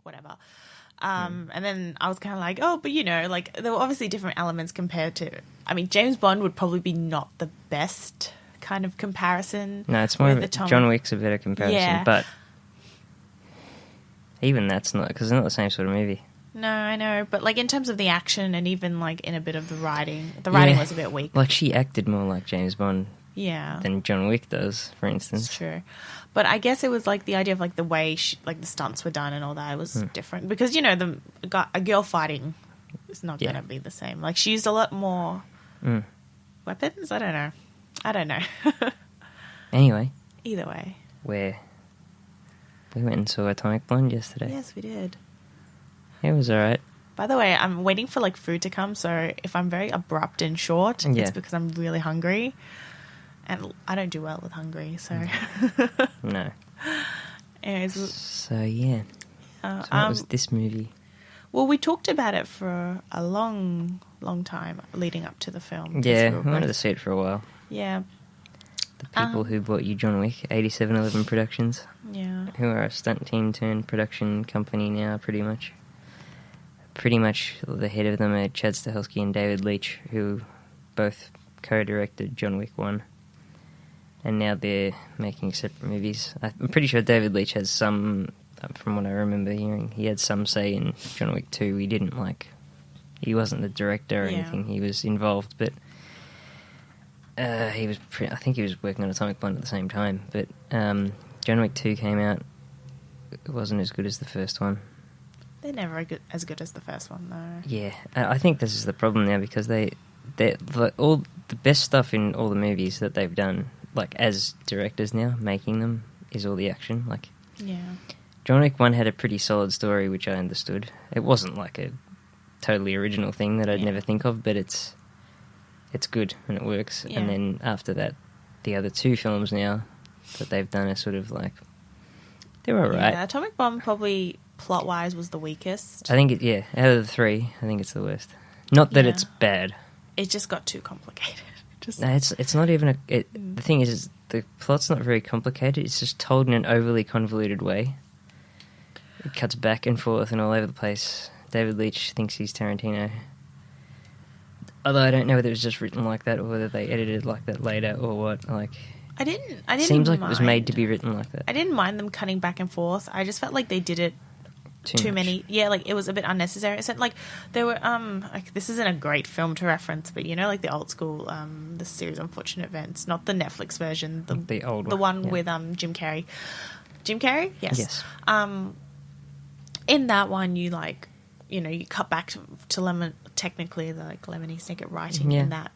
whatever. And then I was kind of like, oh, but like there were obviously different elements compared to. I mean, James Bond would probably be not the best kind of comparison. No, it's more of a, John Wick's a better comparison, but even that's not, because it's not the same sort of movie. No, I know, but like in terms of the action and even like in a bit of the writing was a bit weak. Like she acted more like James Bond than John Wick does, for instance. It's true. But I guess it was like the idea of like the way like the stunts were done and all that was different because a girl fighting is not going to be the same. Like she used a lot more weapons. I don't know. Anyway, either way, we went and saw Atomic Blonde yesterday. Yes, we did. It was all right. By the way, I'm waiting for like food to come. So if I'm very abrupt and short, it's because I'm really hungry. And I don't do well with hungry, so... No. Anyways, so, yeah. So what was this movie? Well, we talked about it for a long, long time leading up to the film. Yeah, we wanted to see it for a while. Yeah. The people who bought you John Wick, 8711 Productions. Yeah. Who are a stunt team turned production company now, pretty much. Pretty much the head of them are Chad Stahelski and David Leitch, who both co-directed John Wick 1. And now they're making separate movies. I'm pretty sure David Leitch has some, from what I remember hearing, he had some say in John Wick 2. He wasn't the director or anything. He was involved, but I think he was working on Atomic Blonde at the same time. But John Wick 2 came out. It wasn't as good as the first one. They're never as good as the first one, though. Yeah, I think this is the problem now because all the best stuff in all the movies that they've done, like as directors now, making them, is all the action. Like, John Wick 1 had a pretty solid story, which I understood. It wasn't like a totally original thing that I'd never think of, but it's good and it works. Yeah. And then after that, the other two films now that they've done are sort of like, they're all right. Yeah, Atomic Bomb probably plot-wise was the weakest. I think out of the three, I think it's the worst. Not that it's bad. It just got too complicated. No, it's not even the thing is the plot's not very complicated. It's just told in an overly convoluted way. It cuts back and forth and all over the place. David Leitch thinks he's Tarantino. Although I don't know whether it was just written like that or whether they edited like that later or what. Like, I didn't. Seems like it was made to be written like that. I didn't mind them cutting back and forth. I just felt like they did it too many. Yeah, like it was a bit unnecessary. It like there were like this isn't a great film to reference, but like the old school the series Unfortunate Events, not the Netflix version, the old one with Jim Carrey. Jim Carrey? Yes. In that one you you cut back to Lemon, technically the Lemony Snicket writing in that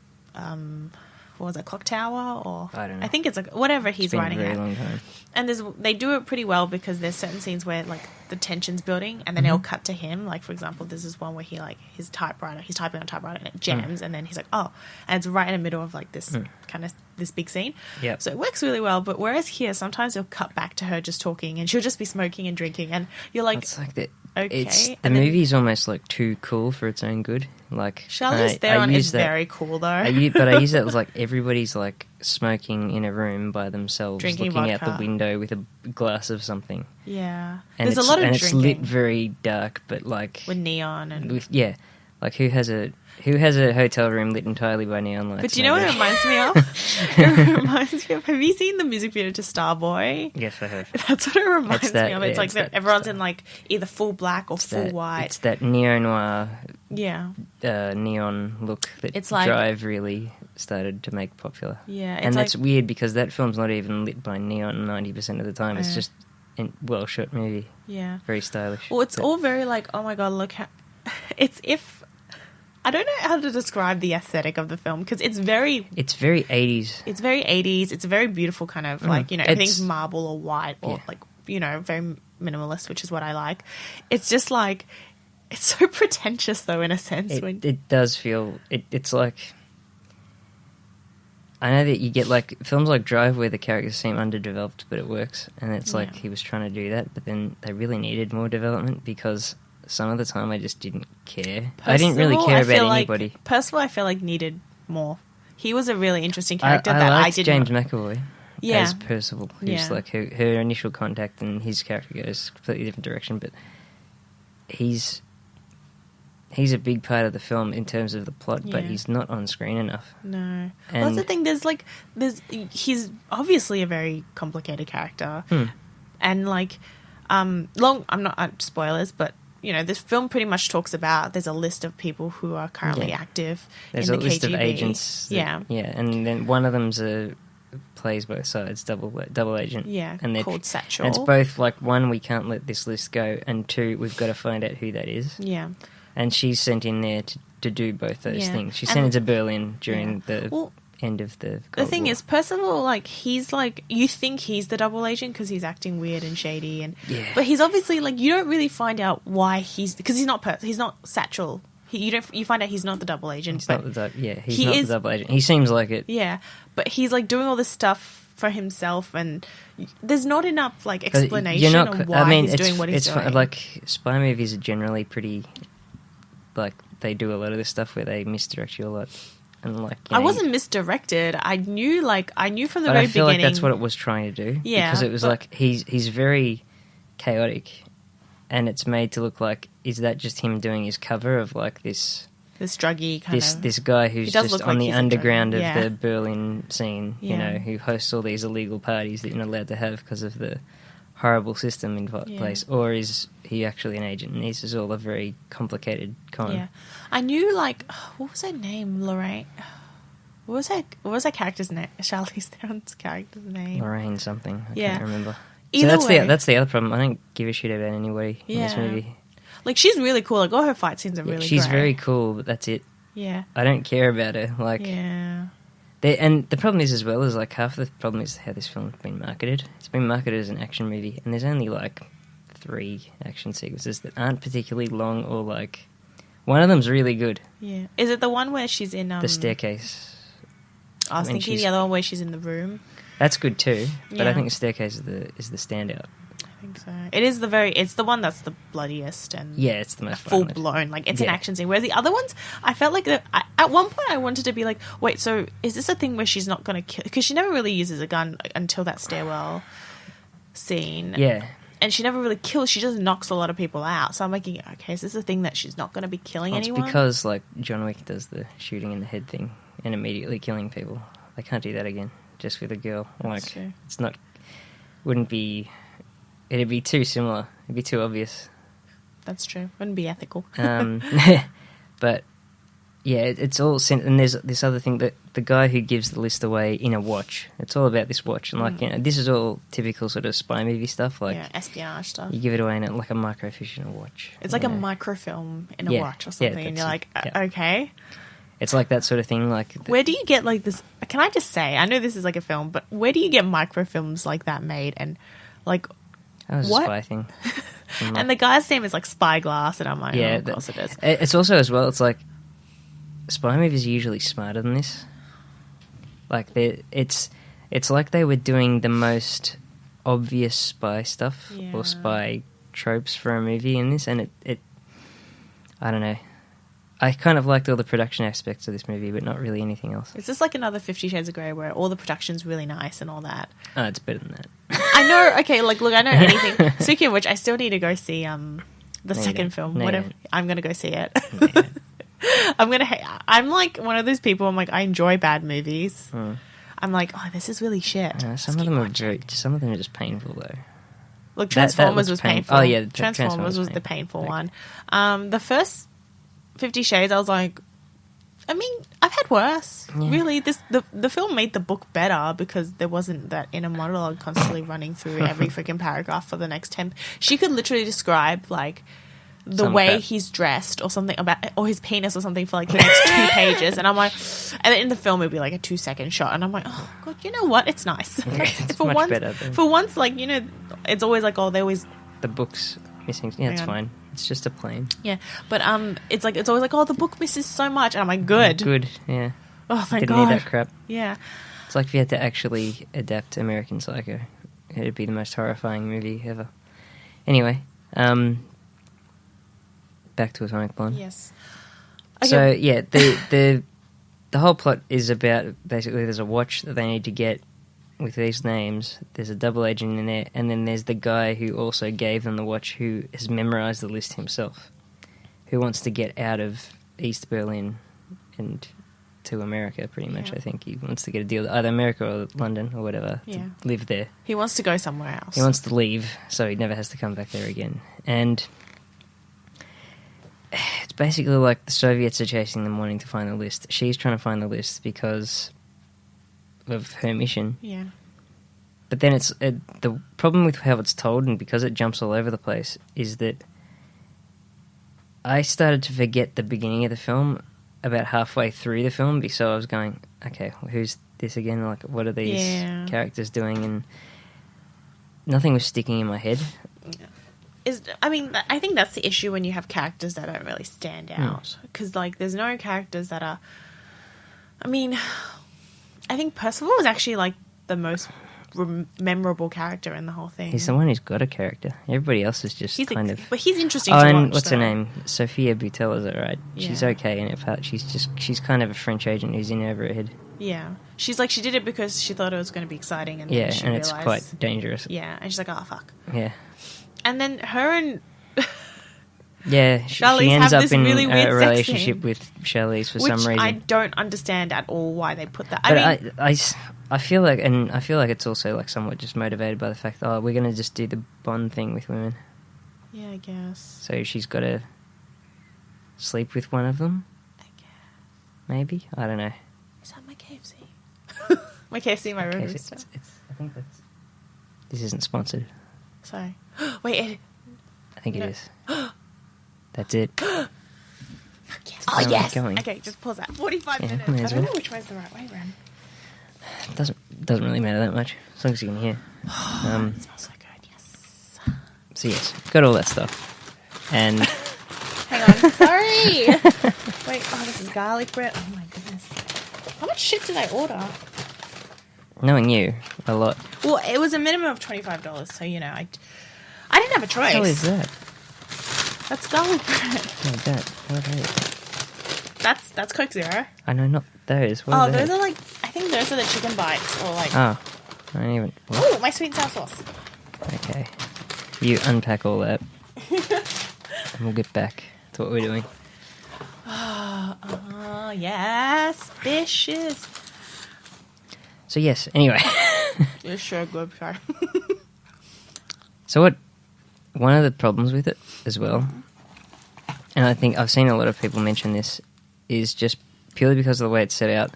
what was it, Clock Tower, or I don't know. I think it's whatever he's writing at. It's been a very long time. And they do it pretty well because there's certain scenes where the tension's building and then it'll cut to him. Like for example, this is one where he's typing on a typewriter and it jams and then he's like, oh, and it's right in the middle of this kind of this big scene. Yeah. So it works really well. But whereas here, sometimes it'll cut back to her just talking and she'll just be smoking and drinking and you're like, it's like that. Okay. The movie's almost too cool for its own good. Like Charlize Theron is very cool though. But I use that as everybody's smoking in a room by themselves, drinking looking vodka out the window with a glass of something. Yeah, and there's a lot of drinking. It's lit very dark, but with neon and who has a hotel room lit entirely by neon lights? But do you know what it reminds me of? It reminds me of. Have you seen the music video to Starboy? Yes, I have. That's what it reminds me of. It's everyone's in either full black or full white. It's that neo-noir neon look that Drive really started to make popular. Yeah, and that's weird because that film's not even lit by neon 90% of the time. It's just a well-shot movie. Yeah. Very stylish. Well, it's all very oh my God, look how... I don't know how to describe the aesthetic of the film because it's very 80s. It's very 80s. It's a very beautiful kind of everything's marble or white or very minimalist, which is what I like. It's just it's so pretentious though in a sense. It does feel it's like, I know that you get films like Drive where the characters seem underdeveloped, but it works, and it's he was trying to do that, but then they really needed more development because some of the time I just didn't care. I didn't really care about anybody. Percival, I feel needed more. He was a really interesting character I didn't... James McAvoy as Percival. Who's her initial contact, and his character goes a completely different direction, but he's a big part of the film in terms of the plot, but he's not on screen enough. No. And well, that's the thing. He's obviously a very complicated character, and I'm not spoilers, but this film pretty much talks about there's a list of people who are currently active. There's in the a list KGB. of agents. And then one of them's plays both sides, double agent. Yeah, and called Satchel. And it's both one, we can't let this list go, and two, we've got to find out who that is. Yeah. And she's sent in there to do both those things. She's sent into Berlin during the end of the Cold The thing War. is, Percival, he's you think he's the double agent because he's acting weird and shady, but he's obviously you don't really find out why because he's not Satchel. You find out he's not the double agent. He's not the double agent. He seems like it. Yeah, but he's doing all this stuff for himself, and there's not enough explanation of why he's doing what he's doing. Spy movies are generally pretty. They do a lot of this stuff where they misdirect you a lot, and I wasn't misdirected. I knew from the but very I feel beginning. That's what it was trying to do. Yeah, because it was he's very chaotic, and it's made to look like, is that just him doing his cover of this druggy kind of this guy who's just on the underground of the Berlin scene, who hosts all these illegal parties that you're not allowed to have because of the horrible system in place, or is he actually an agent? And this is all a very complicated con. Yeah, I knew what was her name, Lorraine? What was her character's name? Charlize Theron's character's name? Lorraine something. I can't remember. Either way, that's the other problem. I don't give a shit about anybody in this movie. She's really cool. All her fight scenes are really she's great. very cool, but that's it. Yeah. I don't care about her. And the problem is, as well, is half the problem is how this film's been marketed. It's been marketed as an action movie, and there's only 3 action sequences that aren't particularly long, or one of them's really good. Yeah. Is it the one where she's in the staircase? I was thinking the other one where she's in the room. That's good too, but I think the staircase is the standout. I think so. It's the one that's the bloodiest and it's the most full blown. It's an action scene. Whereas the other ones, I felt at one point I wanted to be wait, so is this a thing where she's not going to kill? Because she never really uses a gun until that stairwell scene. Yeah. And she never really kills. She just knocks a lot of people out. So I'm thinking, okay, is this a thing that she's not going to be killing anyone? It's because John Wick does the shooting in the head thing and immediately killing people. They can't do that again just with a girl. That's true. It's not. Wouldn't be. It'd be too similar. It'd be too obvious. That's true. Wouldn't be ethical. But yeah, it's all. And there's this other thing that the guy who gives the list away in a watch. It's all about this watch, and this is all typical sort of spy movie stuff, espionage stuff. You give it away in a microfiche in a watch. It's like a microfilm in a watch or something, and you're okay. It's that sort of thing. Where do you get this? Can I just say? I know this is a film, but where do you get microfilms like that made? And that was a spy thing. And the guy's name is Spyglass, and I'm like, of course it is. It's also as well. It's spy movies are usually smarter than this. It's like they were doing the most obvious spy stuff or spy tropes for a movie in this, and it I don't know. I kind of liked all the production aspects of this movie, but not really anything else. It's just like another 50 Shades of Grey where all the production's really nice and all that. Oh, it's better than that. I know. Okay, look, I know anything. Speaking of which, I still need to go see the second film. I'm going to go see it. I'm one of those people. I enjoy bad movies. I'm this is really shit. Some of them are just painful though. Look, Transformers was painful. Oh yeah, Transformers was the painful one. The first 50 Shades, I was I've had worse. Yeah. Really, the film made the book better because there wasn't that inner monologue constantly running through every freaking paragraph for the next 10. She could literally describe the way he's dressed or something or his penis or something for the next 2 pages, and I'm and in the film it'd be a 2-second shot, and I'm oh god, you know what? It's nice. It's much better. For once, it's always they always the book's missing. Yeah, it's fine. It's just a plane. Yeah, but it's it's always the book misses so much, and I'm good. Good, yeah. Oh, thank Didn't God. need that crap. Yeah. It's if you had to actually adapt American Psycho. It'd be the most horrifying movie ever. Anyway, back to Atomic Blonde. Yes. Okay. So, yeah, the whole plot is about, basically, there's a watch that they need to get with these names. There's a double agent in there, and then there's the guy who also gave them the watch who has memorized the list himself, who wants to get out of East Berlin and to America, pretty much. I think he wants to get a deal, either America or London or whatever, to live there. He wants to go somewhere else. He wants to leave, so he never has to come back there again. And it's basically like the Soviets are chasing them, wanting to find the list. She's trying to find the list because of her mission. Yeah. But then the problem with how it's told, and because it jumps all over the place, is that I started to forget the beginning of the film about halfway through the film, so I was going, okay, who's this again? Like, what are these characters doing? And nothing was sticking in my head. I think that's the issue when you have characters that don't really stand out. Because, like, there's no characters that are... I mean, I think Percival was actually, like, the most memorable character in the whole thing. He's the one who's got a character. Everybody else is just But he's interesting to watch. And what's her name? Sophia Boutella, is that right? Yeah. She's okay in it, but she's kind of a French agent who's in over her head. Yeah. She's like, she did it because she thought it was going to be exciting. And then she realized, it's quite dangerous. Yeah, and she's like, oh, fuck. Yeah. And then her and... she ends up in really a relationship with Charlize for some reason. I don't understand at all why they put that. I feel like it's also like somewhat just motivated by the fact that we're going to just do the Bond thing with women. Yeah, I guess. So she's got to sleep with one of them. I guess. Maybe, I don't know. Is that my KFC? My KFC, my room. I think that's. This isn't sponsored. Sorry. Wait. I think it is. That's it. Fuck yes. Oh, yes. Okay, just pause that. 45 minutes. I don't know which way's the right way, Ren. It doesn't really matter that much, as long as you can hear. It smells so good, yes. So yes, got all that stuff. And... Hang on, sorry! Wait, this is garlic bread. Oh my goodness. How much shit did I order? Knowing you, a lot. Well, it was a minimum of $25, so, you know, I didn't have a choice. What the hell is that? That's garlic bread. What are they? That's Coke Zero. I know, not those. What are those are like, I think those are the chicken bites, or like... Oh, I don't even... Oh, my sweet and sour sauce. Okay. You unpack all that. And we'll get back to what we're doing. Yes, fishes. So yes, anyway. Yeah, sure, good, sorry. So one of the problems with it as well, and I think I've seen a lot of people mention this, is just purely because of the way it's set out.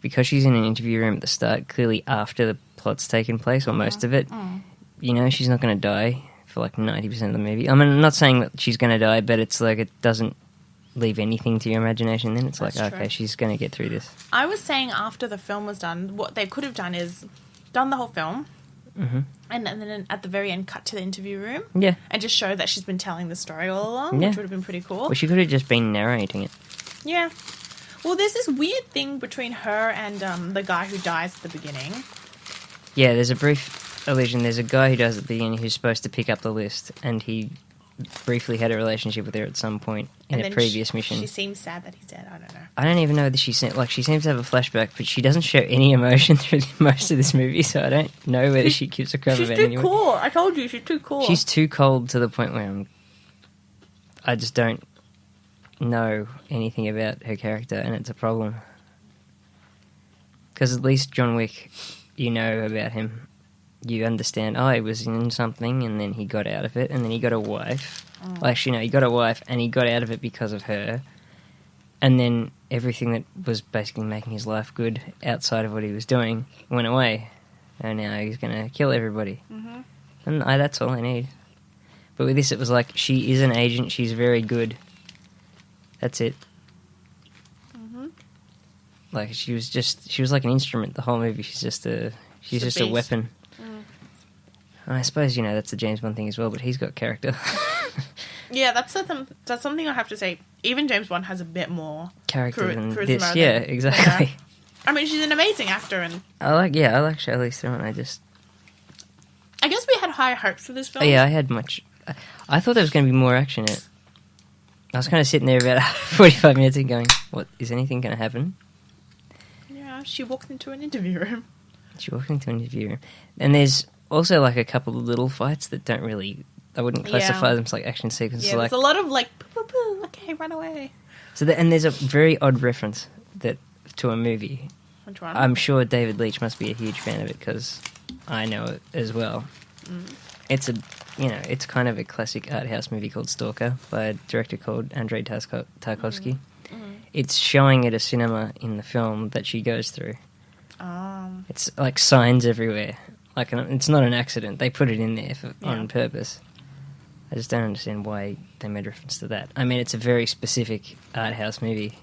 Because she's in an interview room at the start, clearly after the plot's taken place, or most of it, you know she's not going to die for like 90% of the movie. I mean, I'm not saying that she's going to die, but it's like it doesn't leave anything to your imagination. Then it's like, okay, she's going to get through this. I was saying after the film was done, what they could have done is done the whole film, and then at the very end cut to the interview room, and just show that she's been telling the story all along, which would have been pretty cool. Well, she could have just been narrating it. Yeah. Well, there's this weird thing between her and the guy who dies at the beginning. Yeah, there's a brief allusion. There's a guy who dies at the beginning who's supposed to pick up the list, and he briefly had a relationship with her at some point in a previous mission. She seems sad that he's dead. I don't know. I don't even know whether she seems to have a flashback, but she doesn't show any emotion through most of this movie, so I don't know whether she gives a crap about anyone. She's too cool. I told you, she's too cool. She's too cold to the point where I just don't know anything about her character, and it's a problem. Because at least John Wick, you know about him. You understand, he was in something, and then he got out of it, and then he got a wife. Well, actually, no, he got a wife, and he got out of it because of her. And then everything that was basically making his life good outside of what he was doing went away. And now he's going to kill everybody. Mm-hmm. And that's all I need. But with this, it was like, she is an agent, she's very good. That's it. Mm-hmm. Like, she was like an instrument the whole movie. She's just a weapon. I suppose, that's the James Bond thing as well, but he's got character. Yeah, that's something I have to say. Even James Bond has a bit more character than charisma this. Yeah, exactly. I mean, she's an amazing actor, and I like Charlize Theron. I guess we had high hopes for this film. Yeah, I had much. I thought there was going to be more action in it. I was kind of sitting there about 45 minutes and going, "What is anything going to happen?" Yeah, she walked into an interview room. She walks into an interview room. And there's also, like, a couple of little fights that don't really... I wouldn't classify them as, like, action sequences. Yeah, there's a lot of, like, poo-poo-poo, okay, run away. So and there's a very odd reference to a movie. Which one? I'm sure David Leitch must be a huge fan of it, because I know it as well. It's it's kind of a classic art house movie called Stalker by a director called Andrei Tarkovsky. It's showing at a cinema in the film that she goes through. It's like signs everywhere. Like it's not an accident. They put it in there on purpose. I just don't understand why they made reference to that. I mean, it's a very specific art house movie.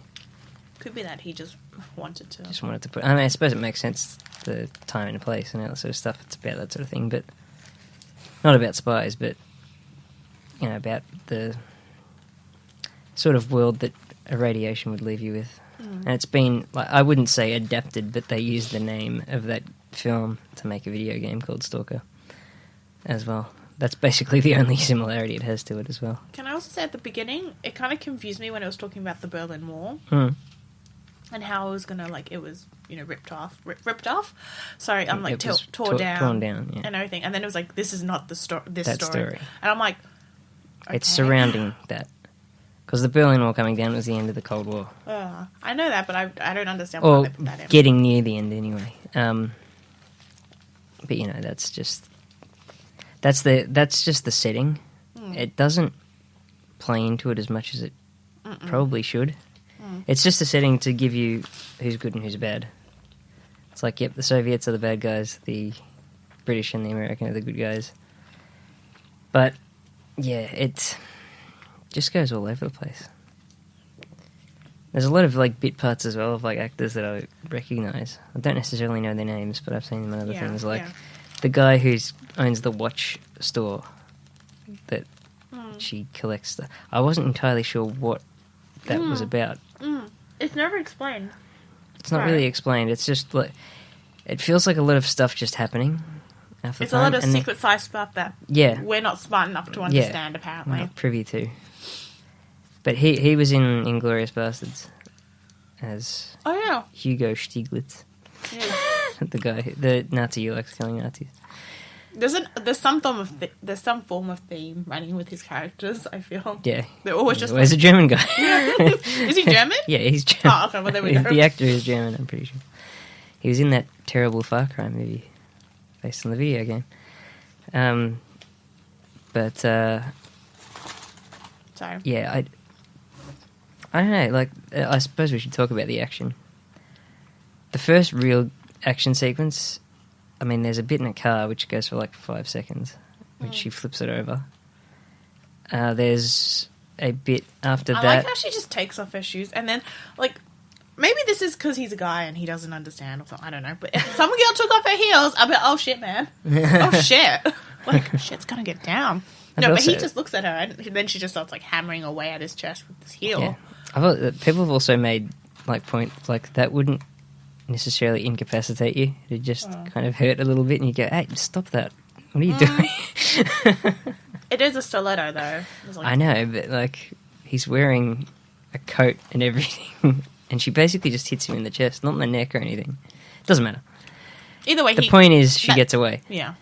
Could be that he just wanted to. Just wanted to put... I mean, I suppose it makes sense, the time and place and all that sort of stuff. It's about that sort of thing, but... Not about spies, but, about the sort of world that irradiation would leave you with. And it's been, like, I wouldn't say adapted, but they used the name of that film to make a video game called Stalker as well. That's basically the only similarity it has to it as well. Can I also say at the beginning, it kind of confused me when it was talking about the Berlin Wall. And how it was going to, like, it was, ripped off. Sorry, I'm like, torn down. Yeah. And everything. And then it was like, this is not the story. And I'm like, okay. It's surrounding that. Because the Berlin Wall coming down was the end of the Cold War. I know that, but I don't understand why they put that in. Getting near the end anyway. But, that's just... That's just the setting. It doesn't play into it as much as it probably should. It's just a setting to give you who's good and who's bad. It's like, the Soviets are the bad guys, the British and the American are the good guys. But, it just goes all over the place. There's a lot of, like, bit parts as well of, like, actors that I recognise. I don't necessarily know their names, but I've seen them in other things. Like, the guy who owns the watch store that she collects. I wasn't entirely sure what that was about. It's never explained. It's not really explained. It's just like it feels like a lot of stuff just happening. It's a lot of secret side stuff that we're not smart enough to understand. Apparently, we're not privy to. But he was in Inglourious Bastards as Hugo Stieglitz, the guy, the Nazi who likes killing Nazis. There's some form of theme running with his characters. I feel. Yeah, they're always just. He's a German guy. Is he German? Yeah, he's German. Oh, okay. Well, there we go. The actor is German. I'm pretty sure. He was in that terrible Far Cry movie based on the video game. Sorry. Yeah, I don't know. Like, I suppose we should talk about the action. The first real action sequence. I mean, there's a bit in a car which goes for like 5 seconds, which she flips it over. There's a bit after that. I like how she just takes off her shoes and then, like, maybe this is because he's a guy and he doesn't understand or something. I don't know. But if some girl took off her heels, I'll be like, oh shit, man. Oh shit. Like, shit's gonna get down. No, but he just looks at her and then she just starts, like, hammering away at his chest with his heel. Yeah. I thought that people have also made, like, points, like, that wouldn't necessarily incapacitate you. It just kind of hurt a little bit and you go, hey, stop that. What are you doing? It is a stiletto, though. Like... I know, but, like, he's wearing a coat and everything and she basically just hits him in the chest, not in the neck or anything. It doesn't matter. Either way, the point is she gets away. Yeah.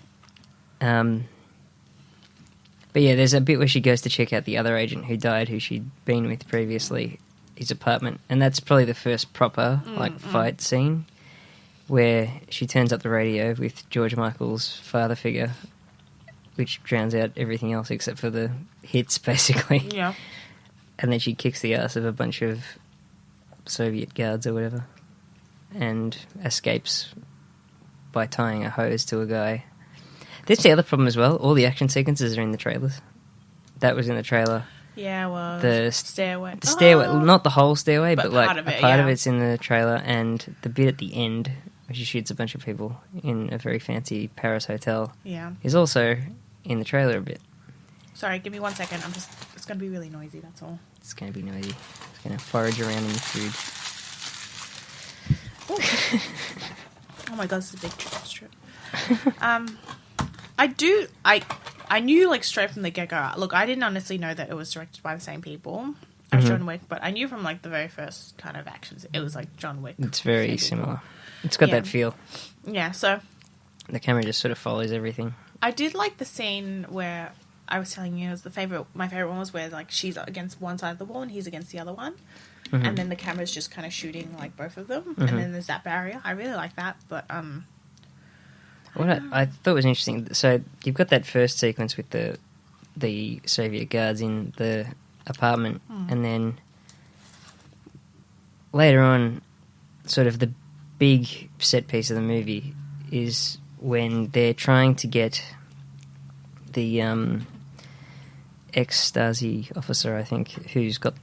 But yeah, there's a bit where she goes to check out the other agent who died, who she'd been with previously, his apartment, and that's probably the first proper fight scene where she turns up the radio with George Michael's father figure, which drowns out everything else except for the hits, basically. Yeah. And then she kicks the ass of a bunch of Soviet guards or whatever, and escapes by tying a hose to a guy. That's the other problem as well. All the action sequences are in the trailers. That was in the trailer. Yeah, well, the stairway. The stairway, not the whole stairway, but like a part of it's in the trailer, and the bit at the end where she shoots a bunch of people in a very fancy Paris hotel is also in the trailer a bit. Sorry, give me 1 second. It's going to be really noisy, that's all. It's going to be noisy. It's going to forage around in the food. Oh my god, this is a big strip. I knew, like, straight from the get-go. Look, I didn't honestly know that it was directed by the same people. as John Wick, but I knew from like the very first kind of actions it was like John Wick. It's very similar. It's got that feel. Yeah, so the camera just sort of follows everything. I did like the scene where I was telling you it was my favorite one was where like she's against one side of the wall and he's against the other one. Mm-hmm. And then the camera's just kind of shooting like both of them, and then there's that barrier. I really like that, but what I thought was interesting. So you've got that first sequence with the Soviet guards in the apartment, and then later on, sort of the big set piece of the movie is when they're trying to get the ex-Stasi officer, I think, who's got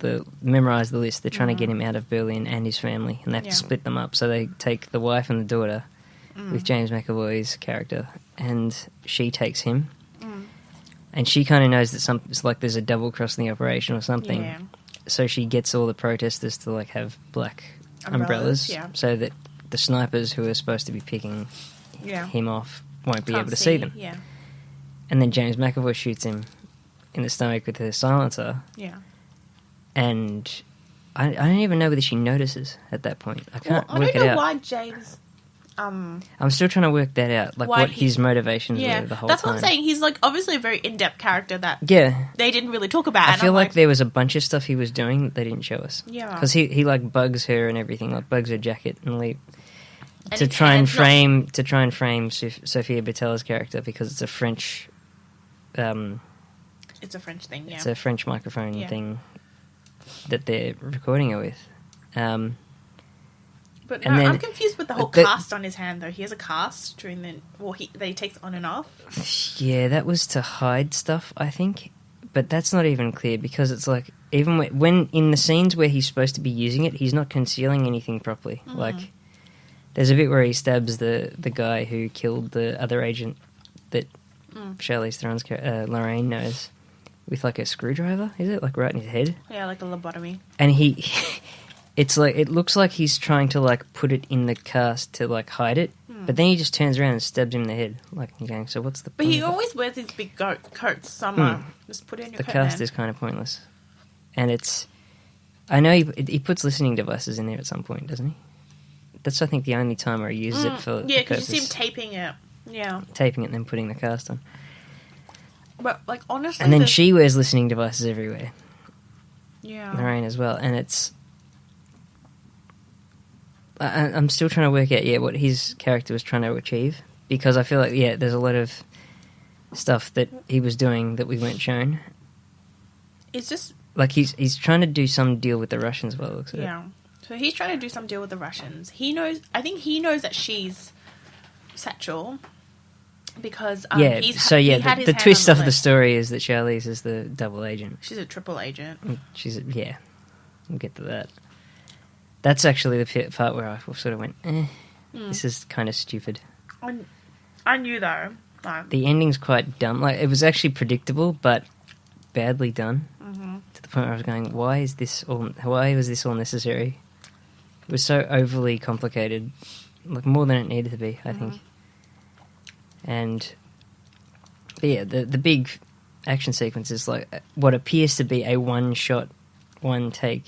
memorised the list. They're trying to get him out of Berlin and his family, and they have to split them up. So they take the wife and the daughter with James McAvoy's character, and she takes him. And she kind of knows that it's like there's a double cross in the operation or something. Yeah. So she gets all the protesters to like have black umbrellas so that the snipers who are supposed to be picking him off won't be able to see them. Yeah. And then James McAvoy shoots him in the stomach with her silencer. Yeah. And I don't even know whether she notices at that point. I can't work it out. I don't know why James... I'm still trying to work that out, like what his motivations were the whole time. That's what I'm saying. He's like obviously a very in-depth character that they didn't really talk about. I feel like there was a bunch of stuff he was doing that they didn't show us. Yeah. Because he like bugs her and everything, like bugs her jacket to try and frame Sofia Boutell's character because it's a French... it's a French thing, yeah. It's a French microphone thing that they're recording it with. But no, I'm confused with the whole cast on his hand, though. He has a cast during that he takes on and off. Yeah, that was to hide stuff, I think. But that's not even clear because it's like, even when in the scenes where he's supposed to be using it, he's not concealing anything properly. Like, there's a bit where he stabs the guy who killed the other agent that Charlize Theron's Lorraine knows with like a screwdriver, is it? Like right in his head? Yeah, like a lobotomy. And it's like, it looks like he's trying to like put it in the cast to like hide it, but then he just turns around and stabs him in the head. Like, you're going, so what's the point? But he always wears these big coats summer. Just put it in your coat. The cast is kind of pointless. And I know he puts listening devices in there at some point, doesn't he? That's, I think, the only time where he uses it for... Yeah, because you see him taping it. Yeah. Taping it and then putting the cast on. But, like, honestly... And then she wears listening devices everywhere. Yeah. Lorraine as well. And it's... I'm still trying to work out, what his character was trying to achieve. Because I feel like, there's a lot of stuff that he was doing that we weren't shown. It's just... Like, he's trying to do some deal with the Russians, by the looks of it. Yeah. So he's trying to do some deal with the Russians. I think he knows that she's Satchel because the twist of the story is that Charlize is the double agent. She's a triple agent. We'll get to that. That's actually the part where I sort of went, this is kind of stupid. I knew though. The ending's quite dumb. Like, it was actually predictable, but badly done. To the point where I was going, why was this all necessary? It was so overly complicated, like more than it needed to be, I think. And the big action sequence is like what appears to be a one-shot, one-take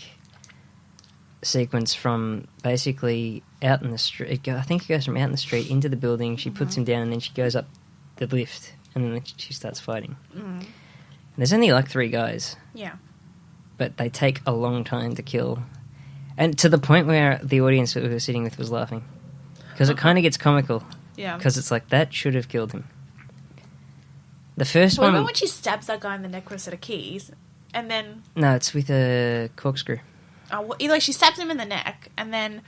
sequence from basically out in the street. I think it goes from out in the street into the building. She puts him down, and then she goes up the lift, and then she starts fighting. And there's only like 3 guys. Yeah. But they take a long time to kill. And to the point where the audience that we were sitting with was laughing. Because it kind of gets comical. Yeah. Because it's like, that should have killed him. The first one... Remember when she stabs that guy in the neck with a set of keys, and then... No, it's with a corkscrew. Oh, well, she stabs him in the neck, and then...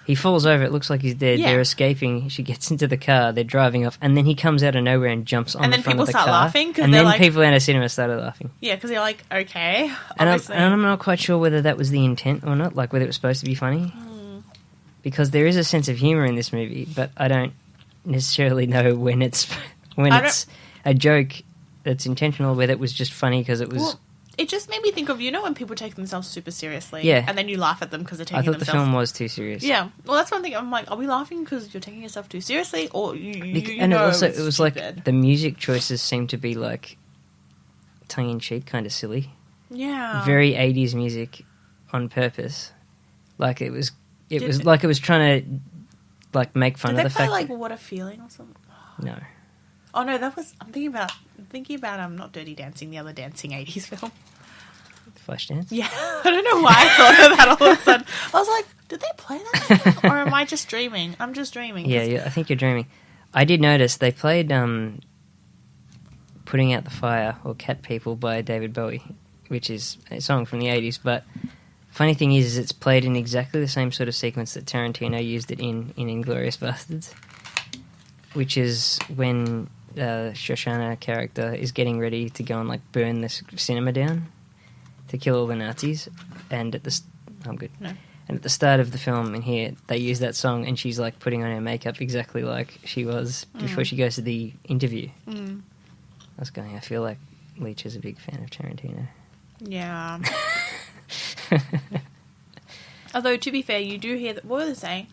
He falls over, it looks like he's dead. Yeah. They're escaping, she gets into the car, they're driving off, and then he comes out of nowhere and jumps on the front of the car. And then people start laughing. And then people in the cinema started laughing. Yeah, because they're like, okay, and I'm not quite sure whether that was the intent or not, like whether it was supposed to be funny. Because there is a sense of humour in this movie, but I don't necessarily know when it's a joke that's intentional, whether it was just funny because it was... Well, it just made me think of, when people take themselves super seriously. Yeah. And then you laugh at them because they're taking themselves... I thought the film was too serious. Yeah. Well, that's one thing. I'm like, are we laughing because you're taking yourself too seriously? Or it was like, the music choices seem to be like tongue-in-cheek, kind of silly. Yeah. very 80s music on purpose. Like it was like it was trying to like make fun of the fact. Did they play like What a Feeling or something? No. Oh no, that was. I'm thinking about not Dirty Dancing, the other dancing 80s film. Flashdance? Yeah, I don't know why I thought of that all of a sudden. I was like, did they play that? Or am I just dreaming? I'm just dreaming. Yeah, I think you're dreaming. I did notice they played Putting Out the Fire or Cat People by David Bowie, which is a song from the 80s, but funny thing is it's played in exactly the same sort of sequence that Tarantino used it in Inglourious Basterds, which is when Shoshana character is getting ready to go and like burn this cinema down to kill all the Nazis, and I'm good. No. And at the start of the film in here, they use that song, and she's like putting on her makeup exactly like she was before she goes to the interview. I was going, I feel like Leach is a big fan of Tarantino. Yeah. Although, to be fair, you do hear that. What were they saying?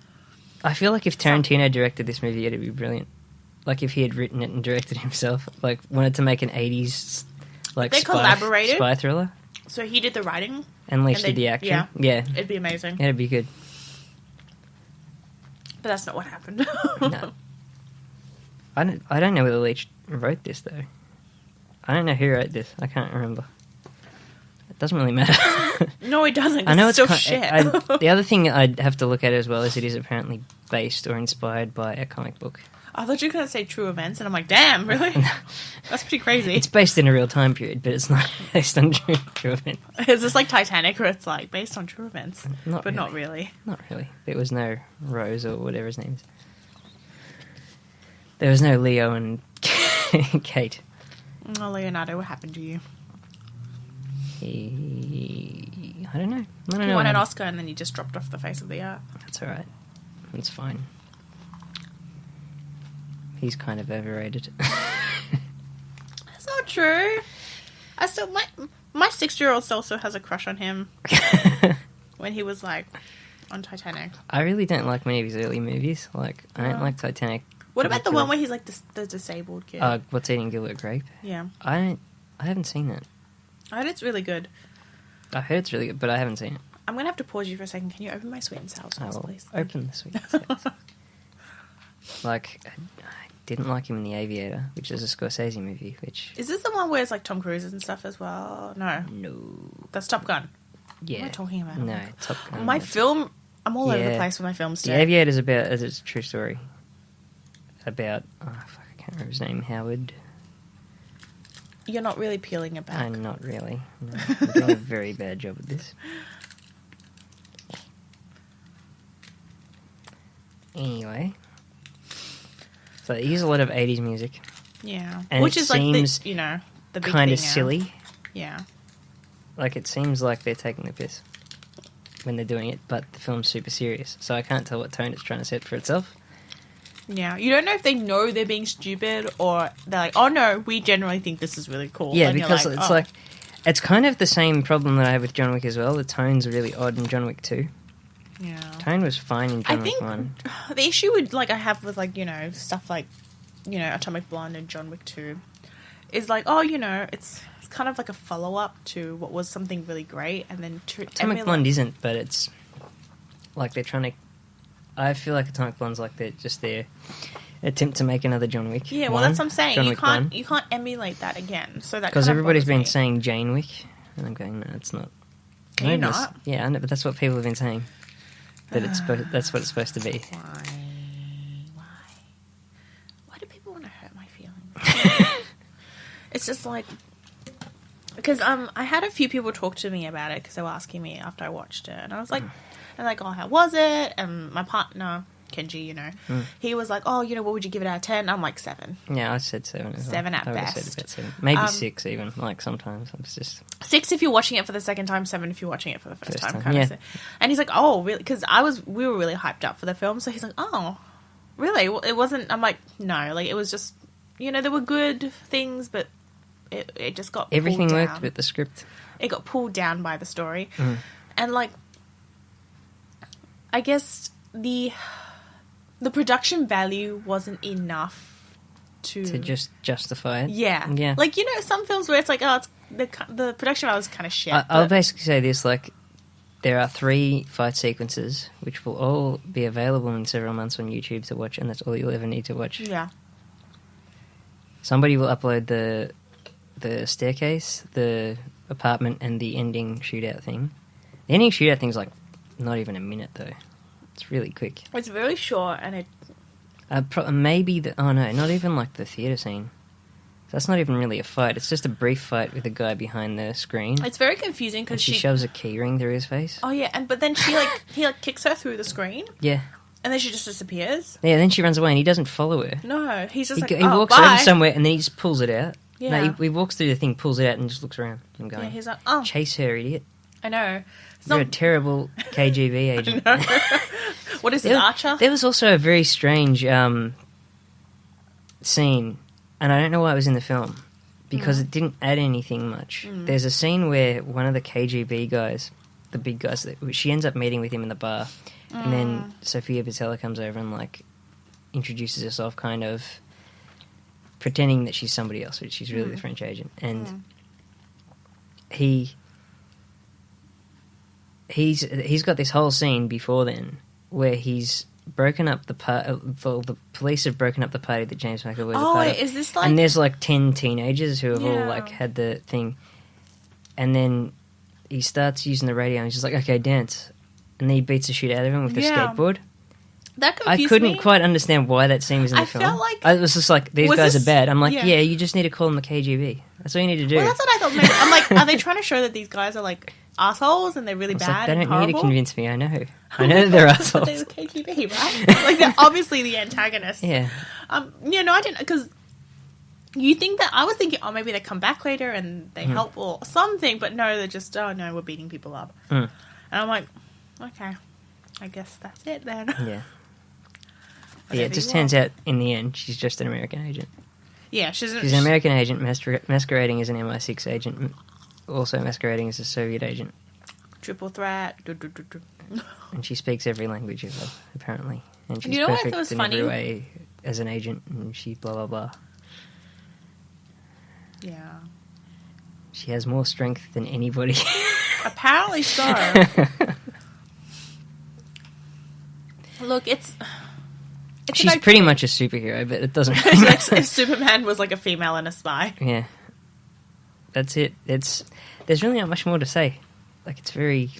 I feel like if Tarantino directed this movie, it'd be brilliant. Like if he had written it and directed it himself, like wanted to make an 80s like they collaborated spy thriller. So he did the writing, and Leach did the action. Yeah, it'd be amazing. Yeah, it'd be good. But that's not what happened. No. I don't know whether Leach wrote this though. I don't know who wrote this. I can't remember. It doesn't really matter. No, it doesn't. I know it's still shit. The other thing I'd have to look at as well is it is apparently based or inspired by a comic book. I thought you were going to say true events, and I'm like, damn, really? That's pretty crazy. It's based in a real time period, but it's not based on true events. Is this like Titanic, where it's like based on true events? Not Not really. Not really. There was no Rose or whatever his name is. There was no Leo and Kate. Oh, Leonardo, what happened to you? I don't know. He won an Oscar and then he just dropped off the face of the earth. That's all right. That's fine. He's kind of overrated. That's not true. I still my 6-year-old also has a crush on him when he was like on Titanic. I really don't like many of his early movies. Like I don't like Titanic. What about the one where he's like the disabled kid? What's Eating Gilbert Grape? Yeah. I haven't seen that. I heard it's really good. I heard it's really good, but I haven't seen it. I'm gonna have to pause you for a second. Can you open my sweet and sour sauce, please? Open the sweet and sour sauce. Like, I didn't like him in The Aviator, which is a Scorsese movie. Is this the one where it's like Tom Cruise and stuff as well? No. That's Top Gun. Yeah. What am I talking about? No, Top Gun. My film. I'm all over the place with my films today. The Aviator's it's a true story. About I can't remember his name. Howard. You're not really peeling it back. I'm not really. No, I'm doing a very bad job at this. Anyway, so they use a lot of 80s music. Yeah, and which is like the big kind of thing now. silly. Yeah, like it seems like they're taking the piss when they're doing it, but the film's super serious, so I can't tell what tone it's trying to set for itself. Yeah, you don't know if they know they're being stupid or they're like, oh no, we generally think this is really cool. Yeah, and because like, it's like, it's kind of the same problem that I have with John Wick as well. The tone's really odd in John Wick 2. Yeah. Tone was fine in John Wick 1. The issue with I have with stuff like, Atomic Blonde and John Wick 2 is like, it's kind of like a follow-up to what was something really great, and then Atomic Blonde isn't, but it's like they're trying to. I feel like Atomic Blonde's like their attempt to make another John Wick. Yeah, well, that's what I'm saying. You can't emulate that again. So that because everybody's been saying Jane Wick, and I'm going, no, it's not. Can you not? Yeah, I know, but that's what people have been saying. That that's what it's supposed to be. Why do people want to hurt my feelings? It's just like because I had a few people talk to me about it because they were asking me after I watched it, and I was like. And like, oh, how was it? And my partner, Kenji, he was like, oh, what would you give it out of 10? I'm like 7. Yeah, I said 7 as well. 7 at best. Said about 7. Maybe 6 even, like sometimes. It's just 6 if you're watching it for the second time, 7 if you're watching it for the first time. Kind of. Yeah. And he's like, oh, really? Because we were really hyped up for the film. So he's like, oh, really? Well, it wasn't, I'm like, no. Like, it was just, there were good things, but it just got everything pulled worked down. with the script. It got pulled down by the story. And like, I guess the production value wasn't enough to just justify it. Yeah. Like, some films where it's like, oh, the production was kind of shit. I'll basically say this, like, there are 3 fight sequences which will all be available in several months on YouTube to watch, and that's all you'll ever need to watch. Yeah. Somebody will upload the staircase, the apartment, and the ending shootout thing. The ending shootout thing's like not even a minute though. It's really quick. It's very short, and it. Maybe not even like the theater scene. That's not even really a fight. It's just a brief fight with a guy behind the screen. It's very confusing because she shoves a key ring through his face. Oh yeah, but then he kicks her through the screen. Yeah. And then she just disappears. Yeah, then she runs away and he doesn't follow her. No, he's just he walks bye. over somewhere and then he just pulls it out. Yeah. No, he walks through the thing, pulls it out and just looks around and going, yeah, he's like, oh. Chase her, idiot. I know. You're a terrible KGB agent. What is it, Archer? There was also a very strange scene, and I don't know why it was in the film, because it didn't add anything much. There's a scene where one of the KGB guys, the big guys, she ends up meeting with him in the bar, and then Sofia Boutella comes over and, like, introduces herself, kind of pretending that she's somebody else, but she's really the French agent. And he's got this whole scene before then where he's broken up the police have broken up the party that James McAvoy was a part of. Is this like... And there's like 10 teenagers who have all like had the thing, and then he starts using the radio and he's just like, okay, dance, and then he beats the shit out of him with the skateboard. That confused me. I couldn't quite understand why that scene was in the film. Felt like... I was just like, these guys are bad. I'm like, yeah, you just need to call them the KGB. That's all you need to do. Well, that's what I thought. Maybe. I'm like, are they trying to show that these guys are like assholes and they're really bad like, they and don't horrible? need to convince me. I know that they're assholes. They're the KGB, right? Like, they're obviously the antagonists. Yeah. Yeah, no, I didn't, because you think that... I was thinking, oh, maybe they come back later and they help or something, but no, they're just, oh, no, we're beating people up. And I'm like, okay, I guess that's it then. Yeah. Yeah, it just turns out, in the end, she's just an American agent. Yeah, she's an American agent masquerading as an MI6 agent, also masquerading as a Soviet agent. Triple threat. And she speaks every language ever, apparently. And she's what I perfect thought was in funny? every way as an agent, and she blah, blah, blah. Yeah. She has more strength than anybody. Apparently so. Look, she's pretty much a superhero, but it doesn't really like matter. if Superman was like a female and a spy. Yeah. That's it. There's really not much more to say. Like, it's very...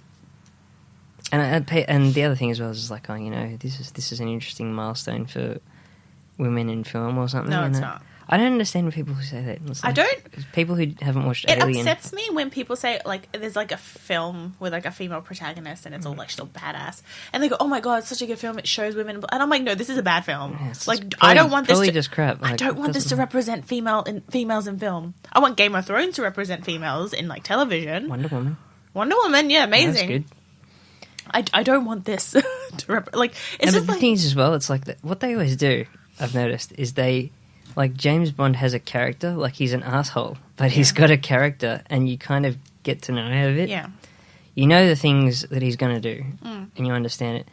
And the other thing as well is just like, oh, you know, this is an interesting milestone for women in film or something. No, it's not. I don't understand people who say that. Like, I don't... People who haven't watched It Alien... upsets me when people say, like, there's, like, a film with, like, a female protagonist and it's all, like, still badass. And they go, oh, my God, it's such a good film. It shows women... And I'm like, no, this is a bad film. Yeah, like, I don't want this to... just crap. Like, I don't want this to represent females in film. I want Game of Thrones to represent females in, like, television. Wonder Woman, yeah, amazing. That's good. I don't want this to like... It's just the like... thing is as well, it's like... What they always do, I've noticed, is they... Like, James Bond has a character, like, he's an asshole, but he's got a character, and you kind of get to know out of it. Yeah. You know the things that he's going to do, and you understand it.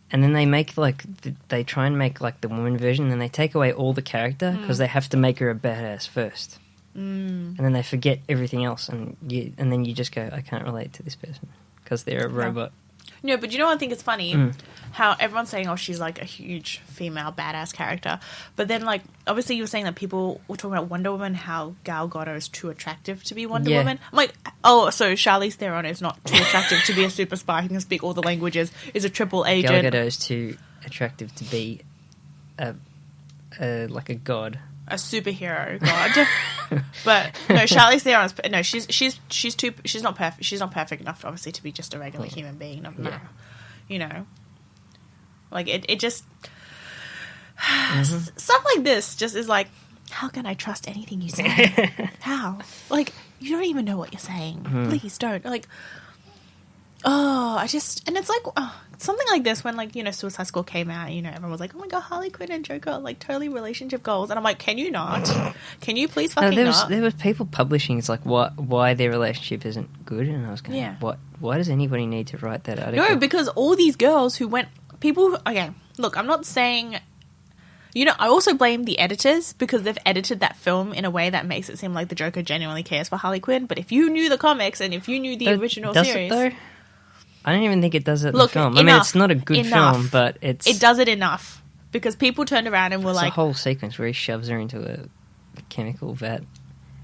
And then they make, like, they try and make, like, the woman version, and then they take away all the character, because they have to make her a badass first. And then they forget everything else, and then you just go, I can't relate to this person, because they're a robot. No, but you know what I think is funny? How everyone's saying, oh, she's like a huge female badass character. But then, like, obviously you were saying that people were talking about Wonder Woman, how Gal Gadot is too attractive to be Wonder Woman. I'm like, oh, so Charlize Theron is not too attractive to be a super spy who can speak all the languages, is a triple agent. Gal Gadot is too attractive to be like a god. A superhero god. But no, Charlize Theron's she's not perfect. She's not perfect enough, obviously, to be just a regular human being. No, you know, like it just stuff like this just is like, how can I trust anything you say? How? Like, you don't even know what you're saying. Please don't. Like, and it's like something like this when, like, you know, Suicide Squad came out, you know, everyone was like, oh my God, Harley Quinn and Joker are like totally relationship goals, and I'm like, can you not? Can you please fucking not? There was people publishing, it's like, why their relationship isn't good, and I was going, why does anybody need to write that article? No, because all these girls who went, okay, look, I'm not saying, You know, I also blame the editors because they've edited that film in a way that makes it seem like the Joker genuinely cares for Harley Quinn. But if you knew the comics and if you knew the original series... Does it, though? I don't even think it does it in the film. I mean, it's not a good film, but it's... It does it enough. Because people turned around and were like... There's a whole sequence where he shoves her into a chemical vat.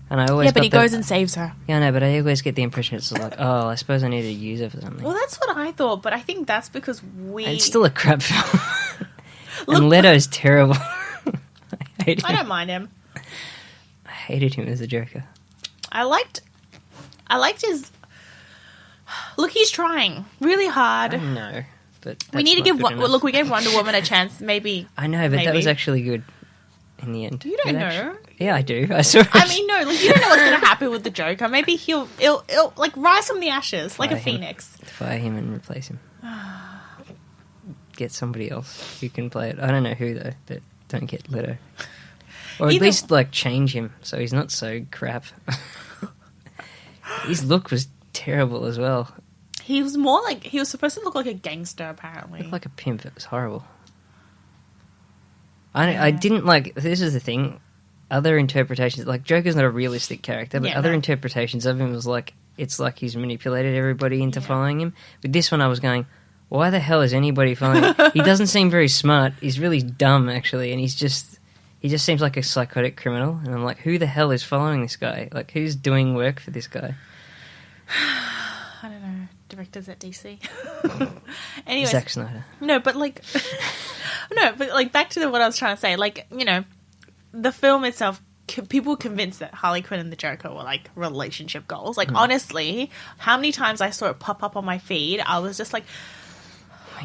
And I always he goes and saves her. Yeah, I know, but I always get the impression it's like, oh, I suppose I need to use her for something. Well, that's what I thought, but I think that's because It's still a crap film. And Leto's terrible. I don't mind him. I hated him as a Joker. I liked his... Look, he's trying really hard. I know, but we need to give... Look, we gave Wonder Woman a chance, maybe. I know, but that was actually good in the end. You don't know. Yeah, I do. I saw it. I mean, no, like, you don't know what's going to happen with the Joker. Maybe he'll like rise from the ashes, like a phoenix. Fire him and replace him. Get somebody else who can play it. I don't know who though, but don't get Leto. Or at least like change him so he's not so crap. His look was terrible as well. He was more like he was supposed to look like a gangster. Apparently, looked like a pimp. It was horrible. I didn't like. This is the thing. Other interpretations, like Joker's not a realistic character, but other interpretations of him was like it's like he's manipulated everybody into following him. With this one, I was going, why the hell is anybody following him? He doesn't seem very smart. He's really dumb, actually, and he just seems like a psychotic criminal. And I'm like, who the hell is following this guy? Like, who's doing work for this guy? I don't know. Directors at DC. Anyways, Zack Snyder. No, but like back to what I was trying to say. Like, you know, the film itself, people were convinced that Harley Quinn and the Joker were like relationship goals. Like, honestly, how many times I saw it pop up on my feed, I was just like,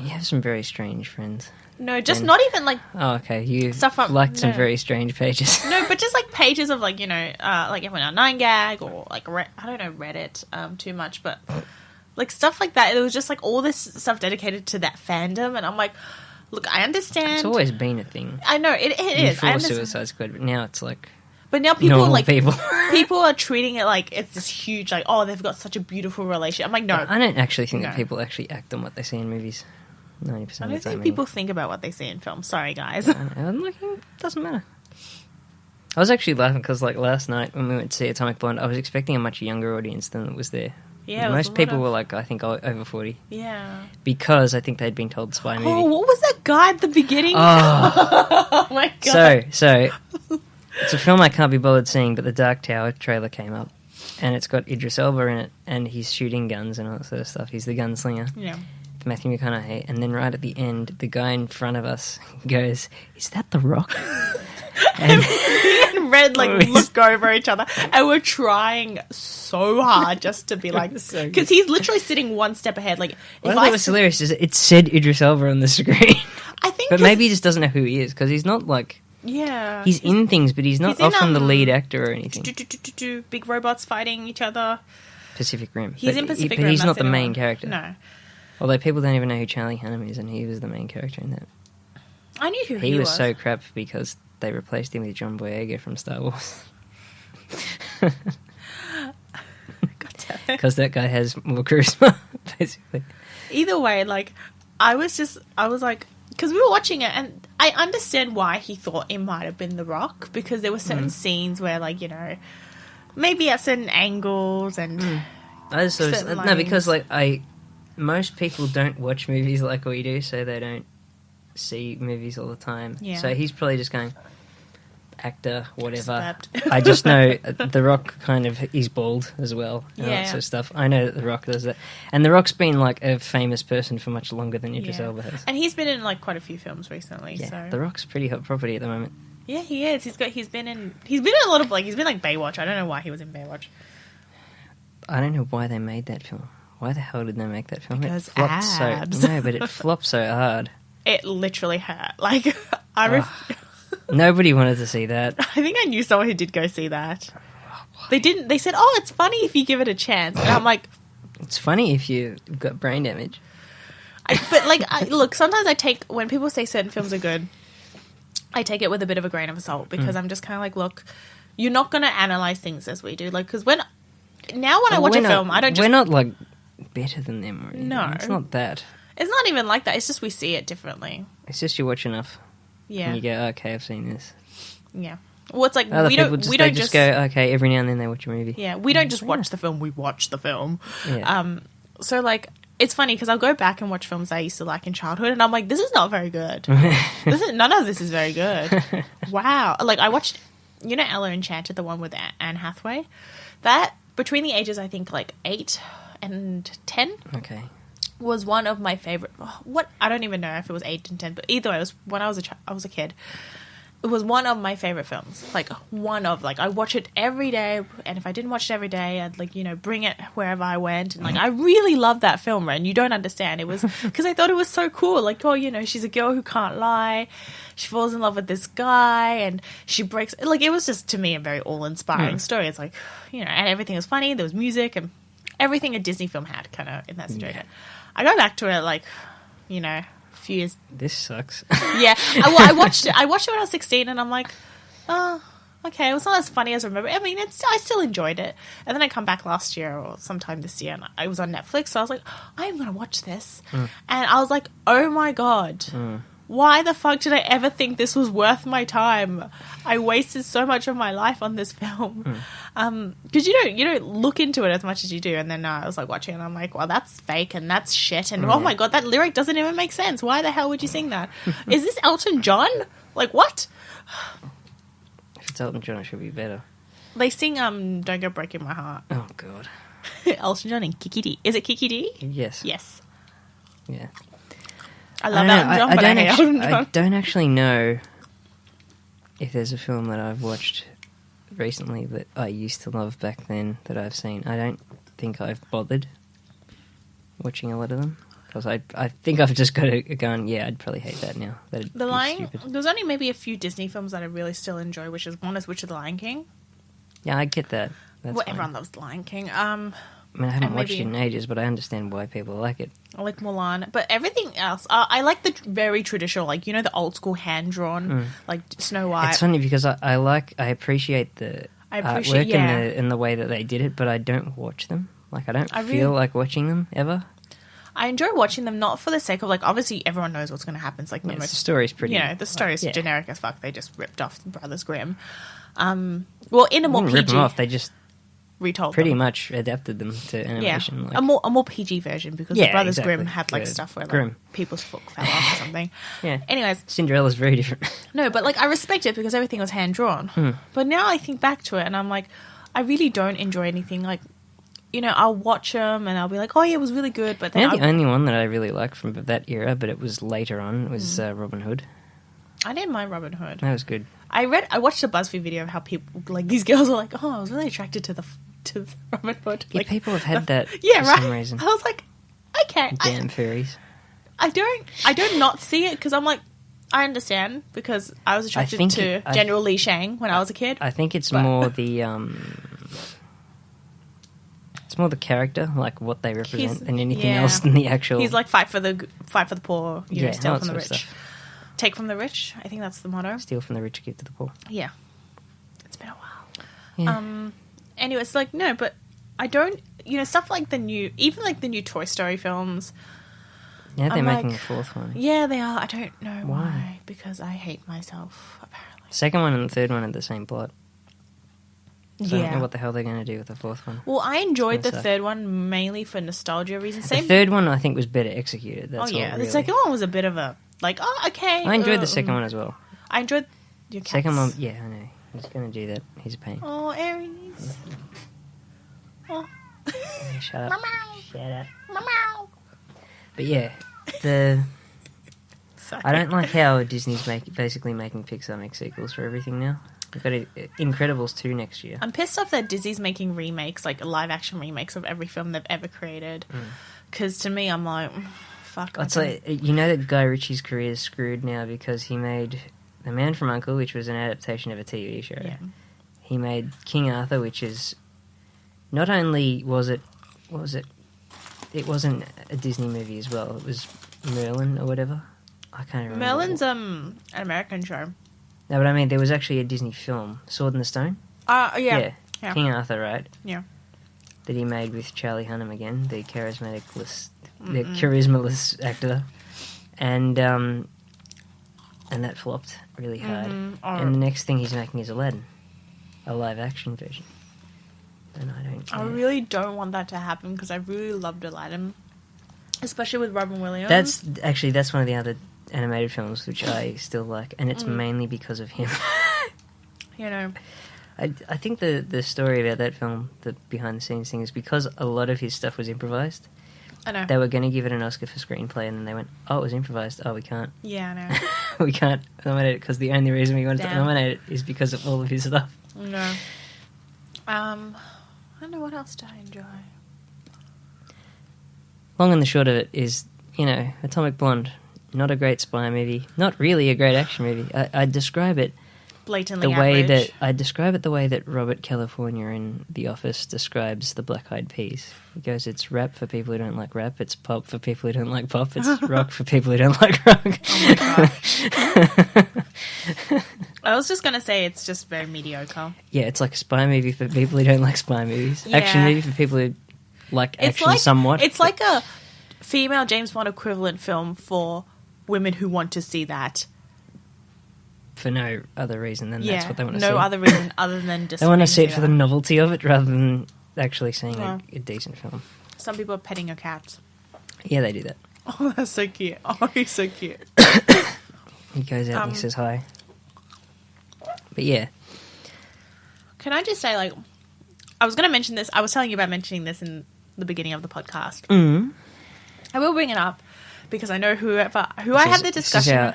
you have some very strange friends. No, just not even like... Oh, okay. You liked some very strange pages. No, but just like pages of like, you know, like everyone on 9gag or like, I don't know Reddit too much, but like stuff like that. It was just like all this stuff dedicated to that fandom. And I'm like, look, I understand. It's always been a thing. I know, it is. Before Suicide Squad, but now it's like... But now people are like... people. People are treating it like it's this huge, like, oh, they've got such a beautiful relationship. I'm like, no. I don't actually think that people actually act on what they see in movies. 90% I of the don't time. think people think about what they see in films. Sorry, guys. I'm like, it doesn't matter. I was actually laughing because, like, last night when we went to see Atomic Blonde, I was expecting a much younger audience than was there. Yeah, most people were, like, I think over 40. Yeah. Because I think they'd been told spy movie. Oh, what was that guy at the beginning? Oh my God. So, it's a film I can't be bothered seeing, but the Dark Tower trailer came up, and it's got Idris Elba in it, and he's shooting guns and all that sort of stuff. He's the gunslinger. Yeah. Matthew McConaughey, and then right at the end, the guy in front of us goes, "Is that The Rock?" And me and Red look over each other, and we're trying so hard just to be like, because he's literally sitting one step ahead. Like, what I thought was hilarious is it said Idris Elba on the screen. I think, but maybe he just doesn't know who he is because he's not like. Yeah, he's in things, but he's not often the lead actor or anything. Big robots fighting each other. Pacific Rim. He's in Pacific Rim. But he's not the main character. No. Although people don't even know who Charlie Hunnam is, and he was the main character in that. I knew who he was. He was so crap because they replaced him with John Boyega from Star Wars. Because that guy has more charisma, basically. Either way, like, I was like, because we were watching it, and I understand why he thought it might have been The Rock, because there were certain scenes where, like, you know, maybe at certain angles and no, because like most people don't watch movies like we do, so they don't see movies all the time. Yeah. So he's probably just going, actor, whatever. I just know The Rock kind of, he's bald as well, and that sort of stuff. I know that The Rock does that. And The Rock's been like a famous person for much longer than Idris Elba has. And he's been in like quite a few films recently. Yeah, so. The Rock's pretty hot property at the moment. Yeah, he is. He's been in a lot of, like, he's been like Baywatch. I don't know why he was in Baywatch. I don't know why they made that film. Why the hell did they make that film? Because it flopped abs. No, but it flopped so hard. It literally hurt. Like, nobody wanted to see that. I think I knew someone who did go see that. They didn't. They said, "Oh, it's funny if you give it a chance." And I'm like, "It's funny if you've got brain damage." Look, sometimes I take, when people say certain films are good, I take it with a bit of a grain of salt, because I'm just kind of like, look, you're not going to analyze things as we do. Like, because when I watch a film, I don't just... We're not, like, better than them or anything. No. It's not that. It's not even like that. It's just we see it differently. It's just you watch enough Yeah. And you go, okay, I've seen this. Yeah. Well, it's like Other we people don't just go, okay, every now and then they watch a movie. Yeah, we don't just watch the film, we watch the film. Yeah. So, like, it's funny because I'll go back and watch films I used to like in childhood and I'm like, this is not very good. None of this is very good. Wow. Like, I watched, you know, Ella Enchanted, the one with Anne Hathaway? That, between the ages, I think, like, 8 and 10. Okay. Was one of my favorite. What? I don't even know if it was 8 and 10, but either way, it was when I was a kid. It was one of my favorite films. Like, I watch it every day, and if I didn't watch it every day, I'd, like, you know, bring it wherever I went. And, like, I really loved that film, and you don't understand. It was because I thought it was so cool. Like, oh, you know, she's a girl who can't lie. She falls in love with this guy, and she breaks. Like, it was just, to me, a very all-inspiring story. It's like, you know, and everything was funny. There was music, and everything a Disney film had, kind of, in that situation. Yeah. I go back to it, like, you know, few years. This sucks. Yeah. I watched it. I watched it when I was 16, and I'm like, oh, okay. It was not as funny as I remember. I mean, I still enjoyed it. And then I come back last year or sometime this year, and I was on Netflix, so I was like, I am going to watch this. And I was like, oh my God. Why the fuck did I ever think this was worth my time? I wasted so much of my life on this film. Because you don't look into it as much as you do. And then I was like watching it and I'm like, well, that's fake and that's shit. And oh my God, that lyric doesn't even make sense. Why the hell would you sing that? Is this Elton John? Like, what? If it's Elton John, it should be better. They sing Don't Go Breaking My Heart. Oh, God. Elton John and Kiki D. Is it Kiki D? Yes. Yes. Yeah. I love Elton John, but I hate Elton John. I don't actually know if there's a film that I've watched recently that I used to love back then that I've seen. I don't think I've bothered watching a lot of them. Because I think I've just got to go and, yeah, I'd probably hate that now. There's only maybe a few Disney films that I really still enjoy, which is Witch of the Lion King. Yeah, I get that. Everyone loves The Lion King. I mean, I haven't watched it in ages, but I understand why people like it. I like Mulan. But everything else, I like the very traditional, like, you know, the old school hand-drawn, like Snow White. It's funny because I appreciate the artwork and the way that they did it, but I don't watch them. Like, I don't feel like watching them, ever. I enjoy watching them, not for the sake of, like, obviously everyone knows what's going to happen. It's like the story's pretty... You know, the story's generic as fuck. They just ripped off Brothers Grimm. Well, in a more PG... rip them off, they just... Retold pretty them. Much adapted them to animation. Yeah, like. a more PG version because the Brothers Grimm had like stuff where like, people's foot fell off or something. Yeah. Anyways, Cinderella's very different. No, but like I respect it because everything was hand drawn. But now I think back to it and I'm like, I really don't enjoy anything. Like, you know, I'll watch them and I'll be like, oh yeah, it was really good. But then the only one that I really liked from that era, but it was later on, was Robin Hood. I didn't mind Robin Hood. That was good. I watched a BuzzFeed video of how people like these girls were like, oh, I was really attracted to the Robin Hood. Yeah, like, people have had that for some reason. I was like, okay. Damn fairies. I don't not see it because I'm like, I understand because I was attracted to General Li Shang when I was a kid. I think it's more the it's more the character, like what they represent, than anything else than the actual. He's like fight for the poor, you know, steal from the rich. Stuff. Take from the rich, I think that's the motto. Steal from the rich, give to the poor. Yeah. It's been a while. Yeah. Anyway, it's like, no, but I don't, you know, stuff like the new Toy Story films. Yeah, they're making a fourth one. Yeah, they are. I don't know why. Because I hate myself, apparently. Second one and the third one are the same plot. So I don't know what the hell they're going to do with the fourth one. Well, I enjoyed the third one mainly for nostalgia reasons. The third one, I think, was better executed. That's The second one was a bit of a, like, oh, okay. I enjoyed the second one as well. I enjoyed your cats. Second one, yeah, I know. He's going to do that. He's a pain. Oh, Aries. Oh. Yeah, shut up. Shut up. Meow. But yeah, I don't like how Disney's basically making Pixar make sequels for everything now. We've got Incredibles 2 next year. I'm pissed off that Disney's making remakes, like live-action remakes of every film they've ever created. Because to me, I'm like, fuck. It's like, you know that Guy Ritchie's career is screwed now because he made The Man from U.N.C.L.E., which was an adaptation of a TV show. Yeah. He made King Arthur, which is... Not only was it... What was it? It wasn't a Disney movie as well. It was Merlin or whatever. I can't remember. Merlin's an American show. No, but I mean, there was actually a Disney film, Sword in the Stone. Yeah. King Arthur, right? Yeah. That he made with Charlie Hunnam again, the charismaless actor. And and that flopped really hard. And the next thing he's making is Aladdin, a live-action version. And I don't care. I really don't want that to happen because I really loved Aladdin, especially with Robin Williams. That's one of the other animated films which I still like, and it's mainly because of him. You know, I think the story about that film, the behind-the-scenes thing, is because a lot of his stuff was improvised. I know. They were going to give it an Oscar for screenplay, and then they went, "Oh, it was improvised. Oh, we can't." Yeah, I know. We can't nominate it because the only reason we wanted to nominate it is because of all of his stuff. No. I don't know what else do I enjoy. Long and the short of it is, Atomic Blonde, not a great spy movie, not really a great action movie. I describe it blatantly the way average. the way that Robert California in The Office describes the Black Eyed Peas. He goes, "It's rap for people who don't like rap. It's pop for people who don't like pop. It's rock for people who don't like rock." Oh my gosh. I was just going to say it's just very mediocre. Yeah, it's like a spy movie for people who don't like spy movies. Yeah. Action movie for people who like action somewhat. It's like a female James Bond equivalent film for women who want to see that. For no other reason than that's what they want to see. No other reason other than just... They want to see it for the novelty of it rather than actually seeing a decent film. Some people are petting your cats. Yeah, they do that. Oh, that's so cute. Oh, he's so cute. He goes out and he says hi. But yeah. Can I just say, I was going to mention this. I was telling you about mentioning this in the beginning of the podcast. I will bring it up because I know who I had the discussion with.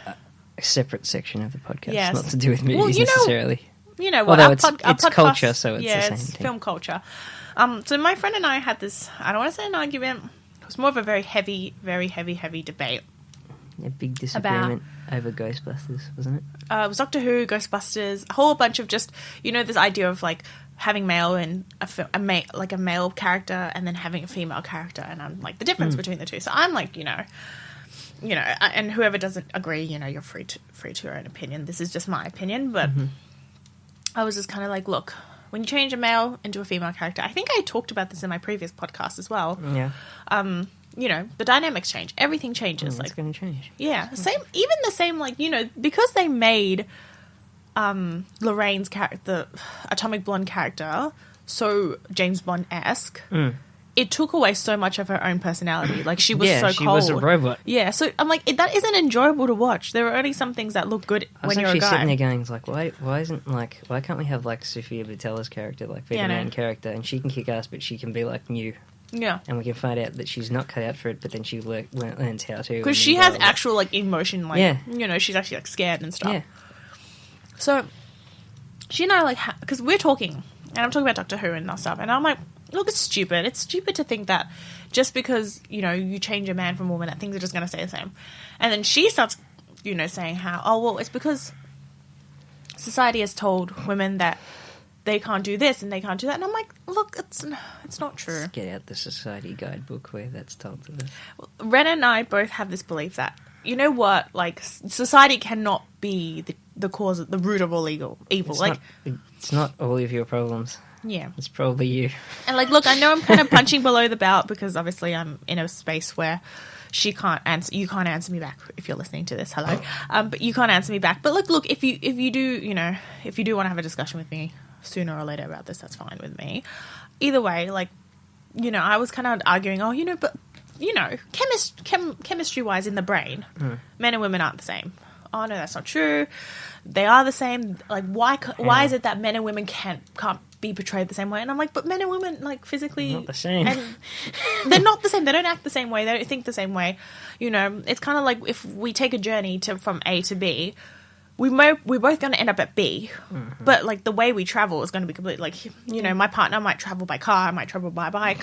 A separate section of the podcast, yes. Not to do with movies necessarily. You know what? Although our it's podcast, culture, so it's the same it's thing. film culture. So my friend and I had this, I don't want to say an argument, it was more of a very heavy debate. A big disagreement over Ghostbusters, wasn't it? It was Doctor Who, Ghostbusters, a whole bunch of just, this idea of having male and a male character and then having a female character, and I'm the difference between the two. So I'm and whoever doesn't agree, you're free to your own opinion. This is just my opinion, but I was just kind of look, when you change a male into a female character, I think I talked about this in my previous podcast as well. Yeah. The dynamics change. Everything changes. It's going to change. Yeah. The same, because they made Lorraine's character, the Atomic Blonde character, so James Bond-esque, it took away so much of her own personality. She was so cold. She was a robot. Yeah, so I'm that isn't enjoyable to watch. There are only some things that look good when you're a guy. I was actually sitting there going, why can't we have Sofia Boutella's character be the main character, and she can kick ass, but she can be new. Yeah. And we can find out that she's not cut out for it, but then she learns how to. Because she has actual emotion, she's actually scared and stuff. Yeah. So she and I because we're talking, and I'm talking about Doctor Who and stuff, and I'm like, look, it's stupid. It's stupid to think that just because, you change a man from a woman, that things are just going to stay the same. And then she starts, saying how, it's because society has told women that they can't do this and they can't do that. And I'm like, look, it's not true. Let's get out the society guidebook where that's told to us. Ren and I both have this belief that, society cannot be the cause, the root of all evil. It's not all of your problems. Yeah. It's probably you. And look, I know I'm kind of punching below the belt because obviously I'm in a space where you can't answer me back if you're listening to this. Hello. But you can't answer me back. But look, if you do want to have a discussion with me sooner or later about this, that's fine with me. Either way, I was kind of arguing, chemistry-wise in the brain, men and women aren't the same. Oh, no, that's not true. They are the same. Why is it that men and women can't be portrayed the same way? And I'm but men and women, physically... Not the same. And they're not the same. They don't act the same way. They don't think the same way. It's kind of if we take a journey from A to B, we're both going to end up at B. Mm-hmm. But, the way we travel is going to be completely... my partner might travel by car, I might travel by bike.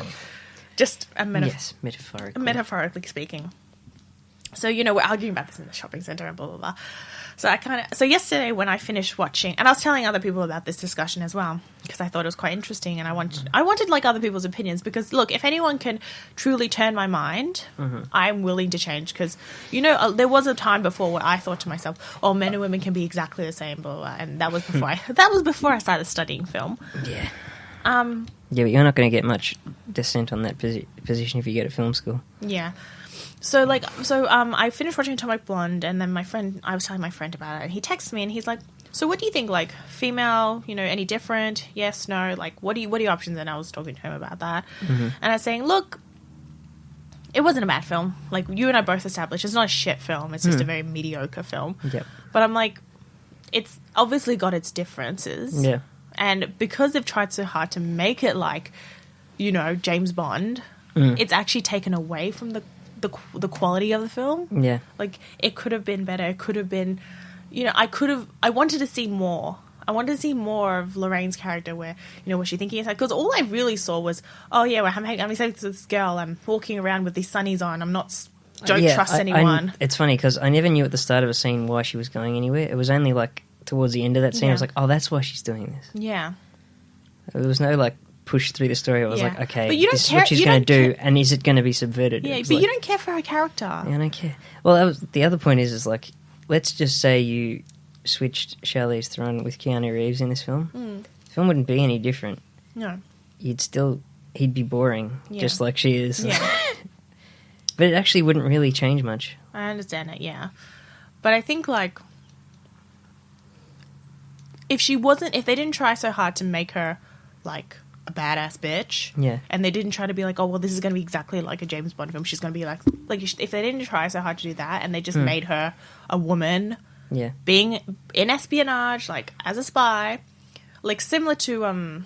Just metaphorically speaking. So, we're arguing about this in the shopping centre and blah, blah, blah. So yesterday when I finished watching, and I was telling other people about this discussion as well, because I thought it was quite interesting, and I wanted other people's opinions, because look, if anyone can truly turn my mind, I'm willing to change, because, there was a time before where I thought to myself, oh, men and women can be exactly the same, blah, blah, and that was before I started studying film. Yeah. Yeah, but you're not going to get much descent on that position if you go to film school. Yeah. So I finished watching Atomic Blonde, and then I was telling my friend about it, and he texted me, and he's like, so what do you think, like, female, any different? Yes, no, like, what are your options? And I was talking to him about that. Mm-hmm. And I was saying, look, it wasn't a bad film. Like, you and I both established, it's not a shit film. It's just a very mediocre film. Yep. But I'm like, it's obviously got its differences. Yeah. And because they've tried so hard to make it like, James Bond, it's actually taken away from the quality of the film. Yeah. Like, it could have been better. It could have been, I wanted to see more. I wanted to see more of Lorraine's character where, was she thinking inside? Because all I really saw was, oh, yeah, well, I'm excited to this girl. I'm walking around with these sunnies on. Don't trust anyone. It's funny because I never knew at the start of a scene why she was going anywhere. It was only, like, towards the end of that scene, I was like, oh, that's why she's doing this. Yeah. There was no, like, push through the story. I was like, okay, but this is what she's going to do, and is it going to be subverted? Yeah, but you don't care for her character. Yeah, I don't care. Well, that was, the other point is like, let's just say you switched Charlize Theron with Keanu Reeves in this film. The film wouldn't be any different. No. He'd be boring, just like she is. Yeah. But it actually wouldn't really change much. I understand it, yeah. But I think, like, if they didn't try so hard to make her, like, a badass bitch, and they didn't try to be like, oh, well, this is going to be exactly like a James Bond film, she's going to be like, if they didn't try so hard to do that, and they just made her a woman, being in espionage, like, as a spy, like, similar to,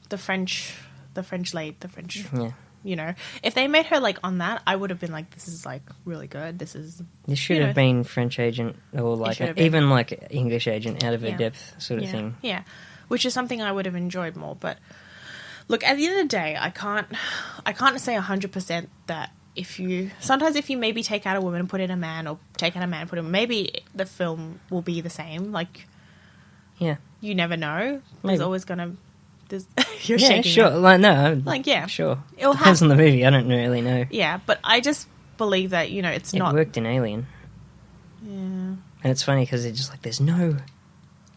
the French, if they made her, like, on that, I would have been like, this is, like, really good. This should have been French agent, or, like, even, like, English agent out of her depth sort of thing. Yeah, which is something I would have enjoyed more. But, look, at the end of the day, I can't say 100% that if you maybe take out a woman and put in a man, or take out a man and put in, maybe the film will be the same. Like, yeah. You never know. Maybe. There's always going to... You're yeah, shaking. Sure. Like, no. Like, yeah. Sure. Depends on the movie. I don't really know. Yeah, but I just believe that, it worked in Alien. Yeah. And it's funny because it's just like, there's no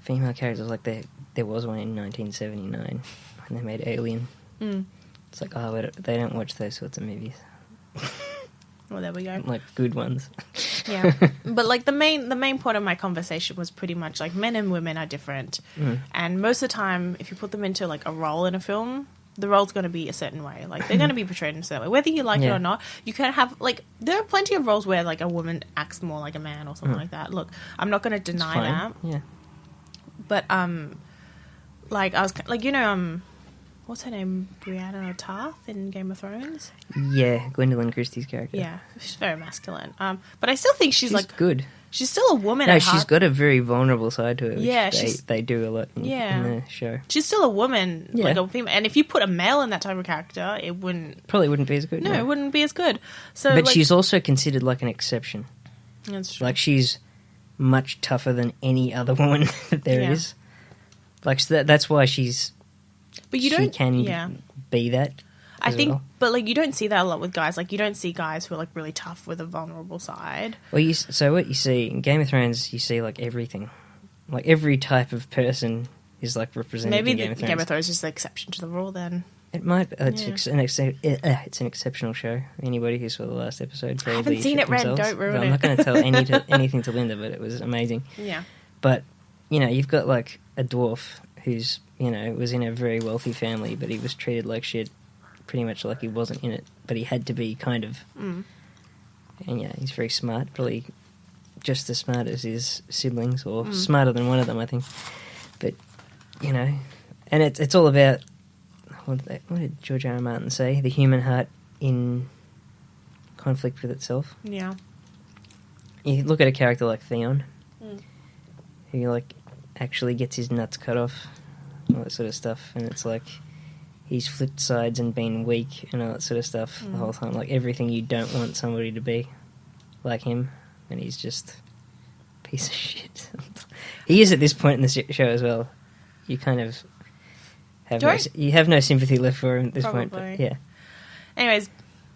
female characters. Like, there was one in 1979 when they made Alien. It's like, oh, they don't watch those sorts of movies. Well, there we go. Like, good ones. Yeah. But, like, the main point of my conversation was pretty much, like, men and women are different. And most of the time, if you put them into, like, a role in a film, the role's going to be a certain way. Like, they're going to be portrayed in a certain way. Whether you like it or not, you can have, like, there are plenty of roles where, like, a woman acts more like a man or something like that. Look, I'm not going to deny that. Yeah. But, like, I was, like, what's her name? Brianna Tarth in Game of Thrones? Yeah, Gwendolyn Christie's character. Yeah, she's very masculine. But I still think she's like... good. She's still a woman at heart. She's got a very vulnerable side to her, which they do a lot in the show. She's still a woman, like a female. And if you put a male in that type of character, it probably wouldn't be as good. No, it wouldn't be as good. So, but she's also considered like an exception. That's true. Like, she's much tougher than any other woman that there is. Like, so that's why she's... But she can be that. I think, but like, you don't see that a lot with guys. Like, you don't see guys who are like really tough with a vulnerable side. Well, so what you see in Game of Thrones, you see like everything, like every type of person is like represented. Maybe in Game of Thrones. Game of Thrones is the exception to the rule. Then it might. It's an exceptional show. Anybody who saw the last episode, probably I haven't seen it. Red, don't ruin it. I'm not going to tell anything to Linda, but it was amazing. Yeah. But you've got like a dwarf who's was in a very wealthy family, but he was treated like shit. Pretty much like he wasn't in it, but he had to be kind of. And he's very smart, probably just as smart as his siblings, or smarter than one of them, I think. But and it's all about what did George R. R. Martin say? The human heart in conflict with itself. Yeah. You look at a character like Theon, who like actually gets his nuts cut off, all that sort of stuff, and it's like. He's flipped sides and been weak and all that sort of stuff the whole time. Like, everything you don't want somebody to be like him. And he's just a piece of shit. He is at this point in the show as well. You kind of have no sympathy left for him at this point. But yeah. Anyways,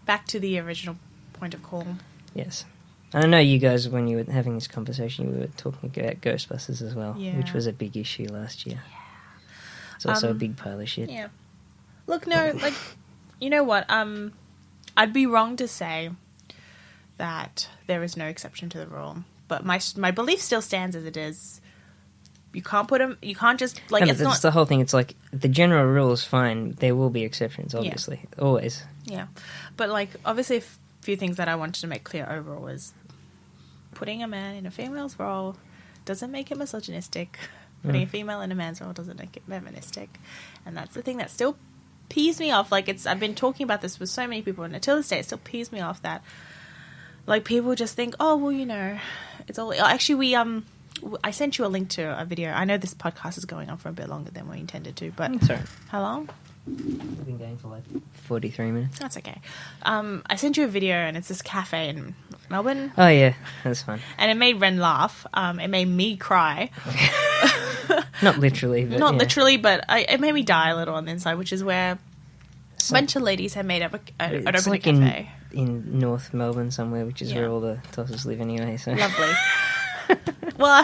back to the original point of call. Yes. I know you guys, when you were having this conversation, you were talking about Ghostbusters as well, which was a big issue last year. It's also a big pile of shit. Yeah. Look, no, like, you know what? I'd be wrong to say that there is no exception to the rule, but my belief still stands as it is. You can't put them. You can't just like. No, it's that's not the whole thing. It's like the general rule is fine. There will be exceptions, obviously, always. Yeah, but like obviously, a few things that I wanted to make clear overall is putting a man in a female's role doesn't make it misogynistic. Putting a female in a man's role doesn't make it feministic, and that's the thing that still pees me off. Like I've been talking about this with so many people, and until this day, it still pees me off that like people just think, oh well, you know, it's all. Actually, I sent you a link to a video. I know this podcast is going on for a bit longer than we intended to, but Sorry, how long? We've been going for like 43 minutes. That's okay. I sent you a video, and it's this cafe in Melbourne. Oh yeah, that's fun. And it made Ren laugh. It made me cry. Not literally, but not literally, but it made me die a little on the inside, which is where a bunch of ladies had made up an open like cafe in North Melbourne somewhere, which is where all the tossers live anyway. So lovely. Well, I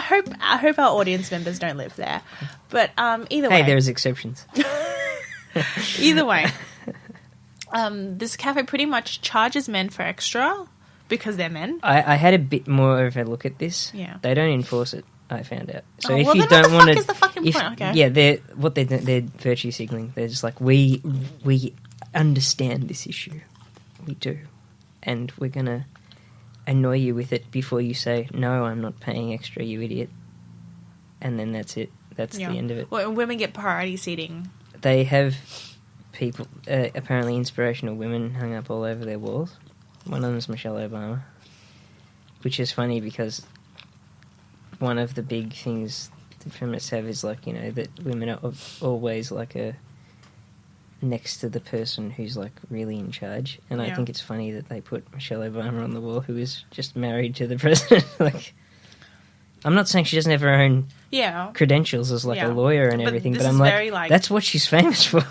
hope our audience members don't live there, but either way, hey, there's exceptions. Either way, this cafe pretty much charges men for extra because they're men. I had a bit more of a look at this. Yeah, they don't enforce it. I found out. So if you then don't want to, what the fuck is the fucking point? Okay. Yeah, they're virtue signaling. They're just like we understand this issue, we do, and we're gonna annoy you with it before you say no. I'm not paying extra, you idiot. And then that's it. That's the end of it. Well, and women get priority seating. They have people, apparently inspirational women, hung up all over their walls. One of them is Michelle Obama, which is funny because one of the big things the feminists have is like, you know, that women are always like next to the person who's like really in charge. And I think it's funny that they put Michelle Obama on the wall, who is just married to the president. Like, I'm not saying she doesn't have her own credentials as like a lawyer and everything, but I'm like, that's what she's famous for.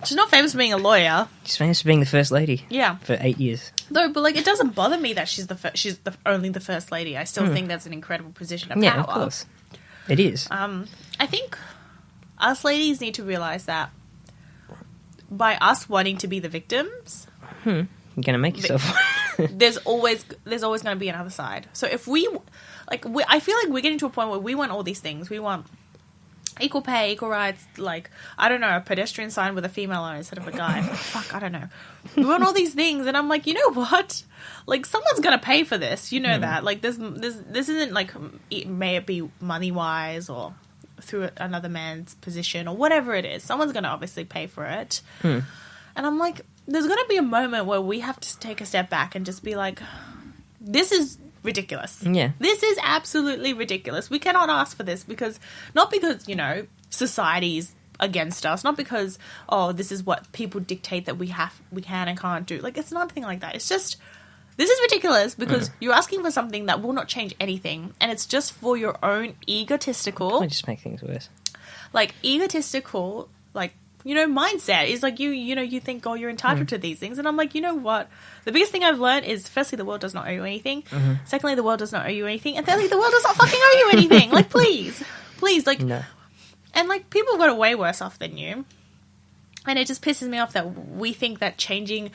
She's not famous for being a lawyer. She's famous for being the first lady. Yeah, for 8 years. No, but like it doesn't bother me that she's only the first lady. I still think that's an incredible position of power. Yeah, of course, it is. I think us ladies need to realize that by us wanting to be the victims, you're gonna make yourself. there's always going to be another side. So if I feel like we're getting to a point where we want all these things. We want equal pay, equal rights, like, I don't know, a pedestrian sign with a female on it instead of a guy. Fuck, I don't know. We want all these things, and I'm like, you know what? Like, someone's gonna pay for this. You know that. Like, this isn't like, may it be money-wise or through another man's position or whatever it is. Someone's gonna obviously pay for it. And I'm like, there's gonna be a moment where we have to take a step back and just be like, this is ridiculous. Yeah. This is absolutely ridiculous. We cannot ask for this not because, you know, society's against us, not because, oh, this is what people dictate that we can and can't do. Like, it's nothing like that. It's just, this is ridiculous because you're asking for something that will not change anything, and it's just for your own egotistical. Might just make things worse. Like, egotistical, like, you know, mindset is like you know, you think, oh, you're entitled to these things. And I'm like, you know what? The biggest thing I've learned is, firstly, the world does not owe you anything. Secondly, the world does not owe you anything. And thirdly, the world does not fucking owe you anything. Like, please, like, no. And like, people have got it way worse off than you. And it just pisses me off that we think that changing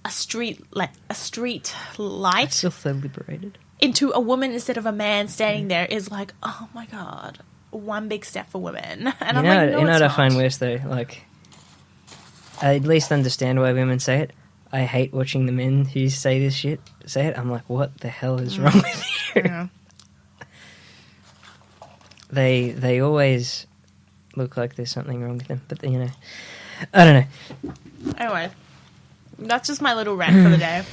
a street light I feel so liberated into a woman instead of a man standing there is like, oh my God, one big step for women. And I'm like, no, you know it's what I not. find worse though? Like, I at least understand why women say it. I hate watching the men who say this shit say it. I'm like, what the hell is wrong with you? Yeah. They always look like there's something wrong with them, but you know, I don't know. Anyway, that's just my little rant for the day.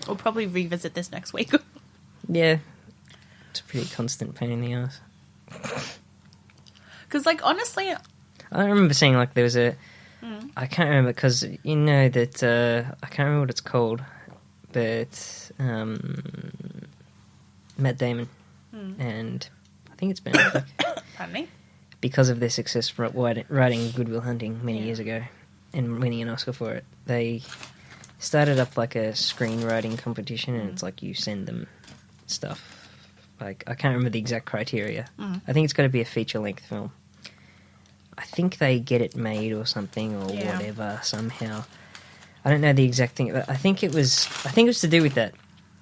We'll probably revisit this next week. Yeah, it's a pretty constant pain in the ass. Because, like, honestly, I remember seeing like there was a. I can't remember because you know that I can't remember what it's called, but Matt Damon and I think it's Ben Affleck. Pardon me? Because of their success writing Good Will Hunting many years ago and winning an Oscar for it, they started up like a screenwriting competition, and it's like you send them stuff. Like, I can't remember the exact criteria. I think it's got to be a feature-length film. I think they get it made or something or whatever somehow. I don't know the exact thing, but I think it was to do with that.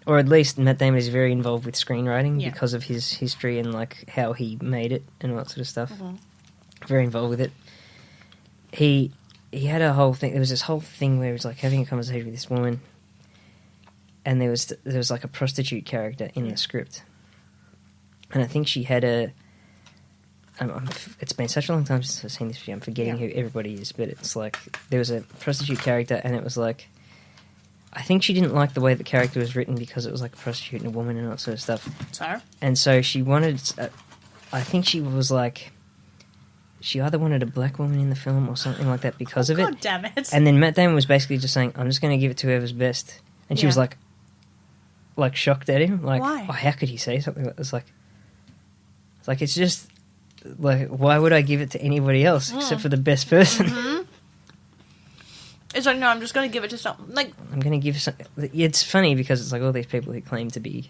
Or at least Matt Damon is very involved with screenwriting because of his history and like how he made it and all that sort of stuff. Mm-hmm. Very involved with it. He had a whole thing. There was this whole thing where he was like having a conversation with this woman, and there was like a prostitute character in the script, and I think she had a. It's been such a long time since I've seen this video. I'm forgetting who everybody is, but it's like there was a prostitute character, and it was like. I think she didn't like the way the character was written because it was like a prostitute and a woman and all that sort of stuff. So? And so she wanted... I think she was like... She either wanted a black woman in the film or something like that because of it. God damn it. And then Matt Damon was basically just saying, I'm just going to give it to whoever's best. And she was like shocked at him. Like, why? Oh, how could he say something like this? It's just... Like, why would I give it to anybody else except for the best person? Mm-hmm. It's like, no, I'm just going to give it to someone. Like, I'm going to give some... It's funny because it's like all these people who claim to be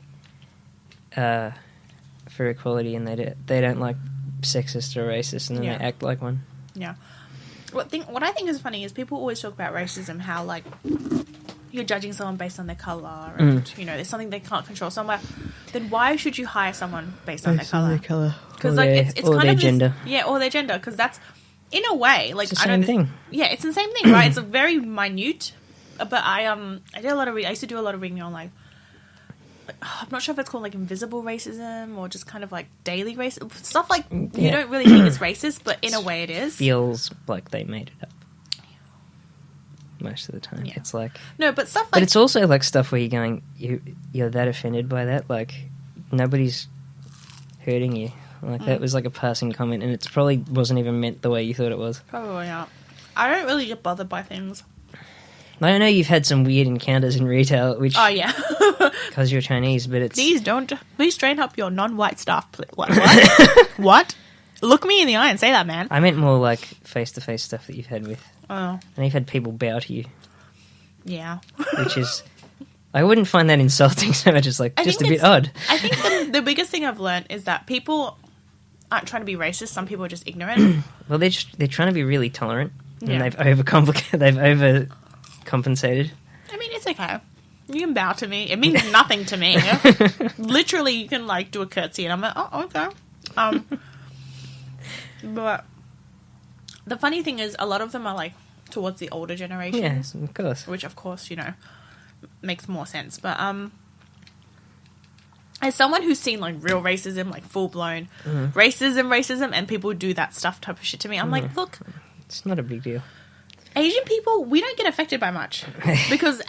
for equality and they don't like sexist or racist and then they act like one. Yeah. What I think is funny is people always talk about racism, how, like, you're judging someone based on their colour and, you know, there's something they can't control somewhere. Then why should you hire someone based on their colour? Because, like, it's or kind their of gender. Or their gender, because that's... In a way, like it's the same thing. Yeah, it's the same thing, right? It's a very minute. But I did a lot of. I used to do a lot of reading on like I'm not sure if it's called like invisible racism or just kind of like daily racism stuff. Like you don't really think it's racist, but in a way it is. Feels like they made it up most of the time. It's like no, but stuff. Like, but it's also like stuff where you're going, you're that offended by that. Like nobody's hurting you. Like, that was like a passing comment, and it probably wasn't even meant the way you thought it was. Probably not. I don't really get bothered by things. I know you've had some weird encounters in retail, which... Oh, yeah. Because you're Chinese, but it's... Please train up your non-white staff. What? What? Look me in the eye and say that, man. I meant more like face-to-face stuff that you've had with... Oh. And you've had people bow to you. Yeah. Which is... I wouldn't find that insulting so much as, like, just a bit odd. I think the biggest thing I've learned is that people... aren't trying to be racist. Some people are just ignorant. Well, they're trying to be really tolerant, and they've overcompensated. I mean, it's okay. You can bow to me. It means nothing to me. Literally, you can like do a curtsy, and I'm like, oh, okay. But the funny thing is, a lot of them are like towards the older generations. Yes, of course. Which, of course, you know, makes more sense. But as someone who's seen like real racism, like full blown racism, and people do that stuff type of shit to me, I'm like, look, it's not a big deal. Asian people, we don't get affected by much because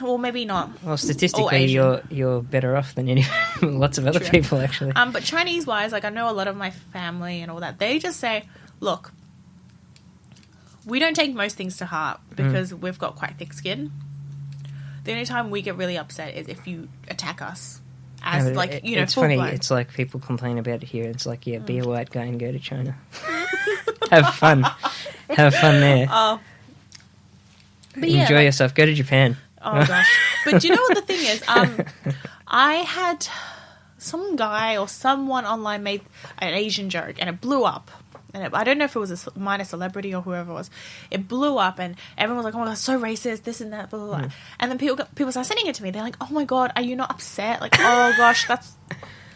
well, maybe not. Well, statistically, you're better off than lots of other people actually. But Chinese wise, like I know a lot of my family and all that, they just say, look, we don't take most things to heart because we've got quite thick skin. The only time we get really upset is if you attack us. As it's funny. blown. It's like people complain about it here. It's like, be a white guy and go to China. Have fun there. Enjoy yourself. Go to Japan. Oh gosh! But do you know what the thing is? I had some guy or someone online made an Asian joke, and it blew up. And I don't know if it was a minor celebrity or whoever it was. It blew up, and everyone was like, "Oh my god, so racist! This and that, blah blah blah." And then people started sending it to me. They're like, "Oh my god, are you not upset? Like, oh gosh, that's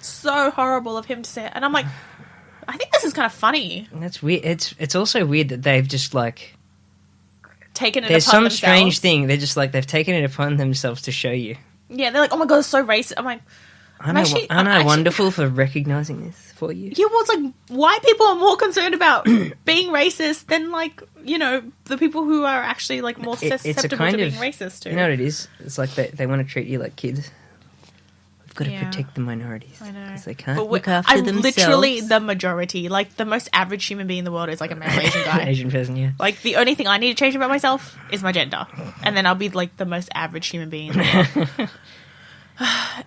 so horrible of him to say it." And I'm like, I think this is kind of funny. That's weird. It's also weird that they've just like taken it. There's upon some themselves. strange thing. They're just like they've taken it upon themselves to show you. Yeah, they're like, "Oh my god, it's so racist." I'm like. Aren't I wonderful for recognising this for you? Yeah, well, it's like, white people are more concerned about being racist than, like, you know, the people who are actually, like, more susceptible to being racist, too. You know what it is? It's like they want to treat you like kids. We've got to protect the minorities. I know. Because they can't look after themselves. I'm literally the majority. Like, the most average human being in the world is, like, a male Asian guy. Asian person, yeah. Like, the only thing I need to change about myself is my gender. And then I'll be, like, the most average human being in the world.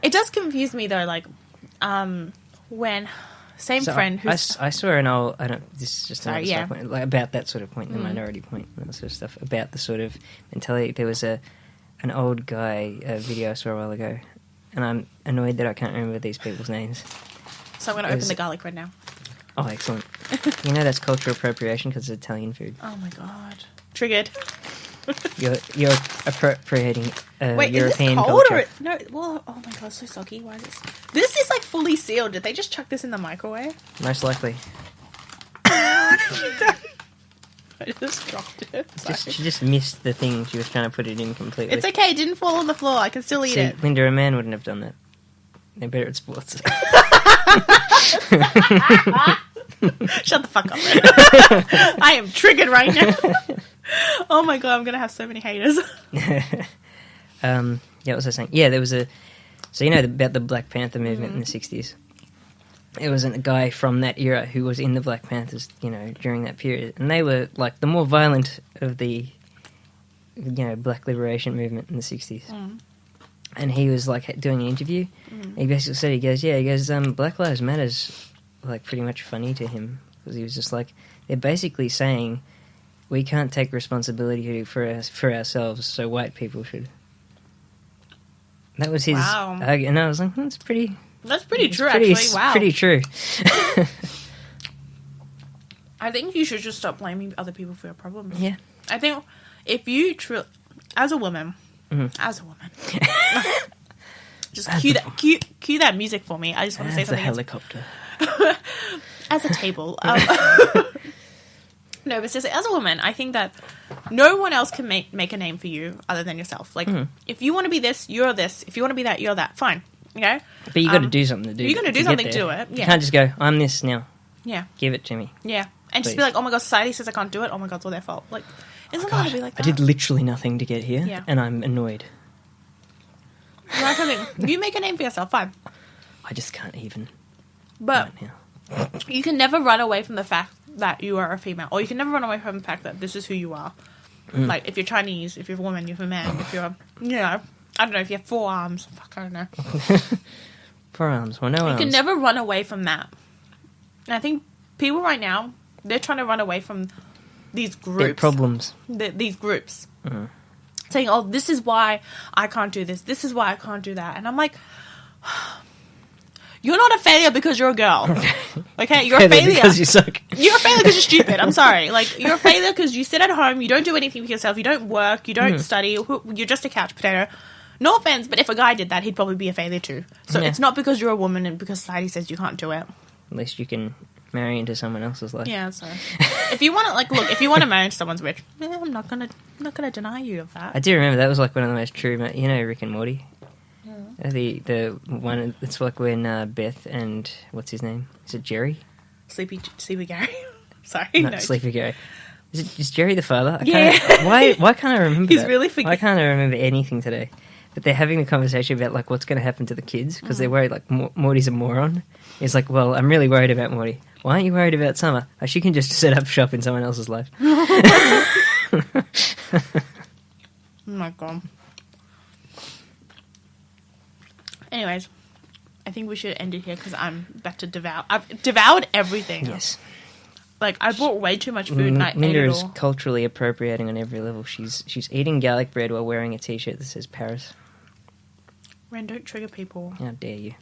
It does confuse me, though, like... when friend who's... I saw an old... this is just another point, like, about that sort of point, the minority point, and that sort of stuff, about the sort of mentality. There was an old guy video I saw a while ago, and I'm annoyed that I can't remember these people's names. So I'm going to open the garlic bread now. Oh, excellent. You know that's cultural appropriation because it's Italian food. Oh my god. Triggered. You're appropriating Wait, European is this cold culture. or... No, well, oh my god, so soggy. Why is this... This is like fully sealed. Did they just chuck this in the microwave? Most likely. What did you do? I just dropped it. She just missed the thing. She was trying to put it in completely. It's okay. It didn't fall on the floor. I can still eat it. Linda, a man wouldn't have done that. They're better at sports. Shut the fuck up. I am triggered right now. Oh my god, I'm going to have so many haters. What was I saying? Yeah, there was a... So you know about the Black Panther movement in the 60s? It was a guy from that era who was in the Black Panthers, during that period. And they were, like, the more violent of the, Black liberation movement in the 60s. Mm. And he was, like, doing an interview. Mm. He basically said, he goes, Black Lives Matter's, like, pretty much funny to him. Because he was just like, they're basically saying we can't take responsibility for ourselves, so white people should. That was his... Wow. And I was like, that's pretty... That's pretty true, actually. Wow. Pretty true. I think you should just stop blaming other people for your problems. Yeah. I think if you... as a woman... just cue that music for me. I just want to say something. As a helicopter. As a table. No, but seriously, as a woman, I think that no one else can make a name for you other than yourself. Like, if you want to be this, you're this. If you want to be that, you're that. Fine. Okay? But you got to do something to do it. You got to do something to do it. Yeah. You can't just go, I'm this now. Yeah. Give it to me. Yeah. And just be like, oh my god, society says I can't do it. Oh my god, it's all their fault. Like, isn't that to be like that? I did literally nothing to get here, and I'm annoyed. You make a name for yourself, fine. I just can't even. But right now. You can never run away from the fact that you are a female, or you can never run away from the fact that this is who you are. Like, if you're Chinese, if you're a woman, if you're a man, if you're, I don't know, if you have 4 arms. Fuck, I don't know. 4 arms, well, no arms. You can never run away from that. And I think people right now, they're trying to run away from these groups. Their problems. These groups. Mm-hmm. Saying, oh, this is why I can't do this. This is why I can't do that. And I'm like... You're not a failure because you're a girl. Okay? You're a failure because you suck. You're a failure because you're stupid. I'm sorry. Like, you're a failure because you sit at home, you don't do anything for yourself, you don't work, you don't study, you're just a couch potato. No offense, but if a guy did that, he'd probably be a failure too. So it's not because you're a woman and because society says you can't do it. At least you can marry into someone else's life. Yeah, so if you want to, like, look, if you want to marry into someone's rich, I'm not gonna deny you of that. I do remember that was like one of the most true. Rick and Morty. The one, it's like when Beth and what's his name? Is it Jerry? Sleepy Gary. Sorry, not Sleepy Gary. Is Jerry the father? Yeah. Why can't I remember? He's that? really forgetting. Why can't I remember anything today? But they're having a conversation about like what's going to happen to the kids because they're worried like Morty's a moron. He's like, well, I'm really worried about Morty. Why aren't you worried about Summer? Oh, she can just set up shop in someone else's life. Oh my god. Anyways, I think we should end it here because I'm about to devour. I've devoured everything. Yes. Like, I bought way too much food and I ate Linda it is all. culturally appropriating on every level. She's eating garlic bread while wearing a t-shirt that says Paris. Ren, don't trigger people. How dare you?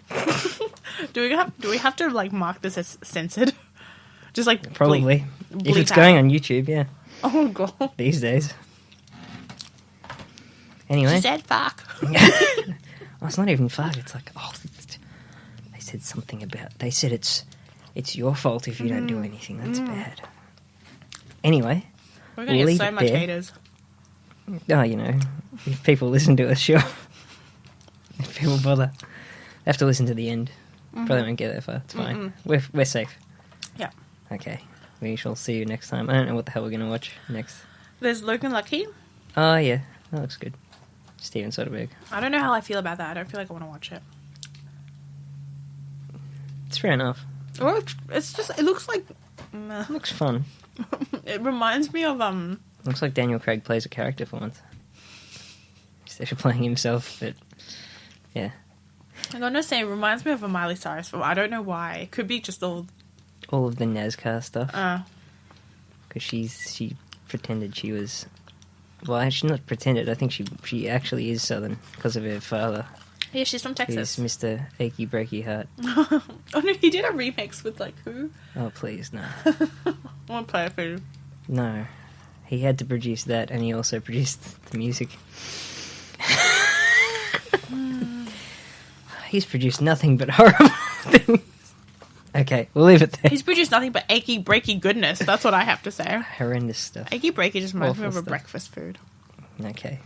Do we have to, like, mark this as censored? Just, like, probably. bleep if it's out. going on YouTube, yeah. Oh, God. These days. Anyway. She said fuck. Oh, it's not even fuck. It's like, they said something about... They said it's your fault if you don't do anything. That's bad. Anyway. We're going to get so much haters. Oh, if people listen to us, sure. If people bother. They have to listen to the end. Probably won't get that far. It's fine. We're safe. Yeah. Okay. We shall see you next time. I don't know what the hell we're going to watch next. There's Logan Lucky. Oh, yeah. That looks good. Steven Soderbergh. I don't know how I feel about that. I don't feel like I want to watch it. It's fair enough. Or it's just... It looks like... It looks fun. It reminds me of... Looks like Daniel Craig plays a character for once. Instead of playing himself, but... Yeah. I'm going to say it reminds me of a Miley Cyrus film. I don't know why. It could be just all of the NASCAR stuff. Because she pretended she was... Well, she's not pretended. I think she actually is Southern because of her father. Yeah, she's from Texas. He's Mr. Achy Breaky Heart. Oh no, he did a remix with like who? Oh, please, no. I want to play it for you. No. He had to produce that, and he also produced the music. He's produced nothing but horrible things. Okay, we'll leave it there. He's produced nothing but achy breaky goodness. That's what I have to say. Horrendous stuff. Achy breaky just reminds me of a stuff. breakfast food. Okay.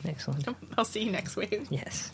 Excellent. I'll see you next week. Yes.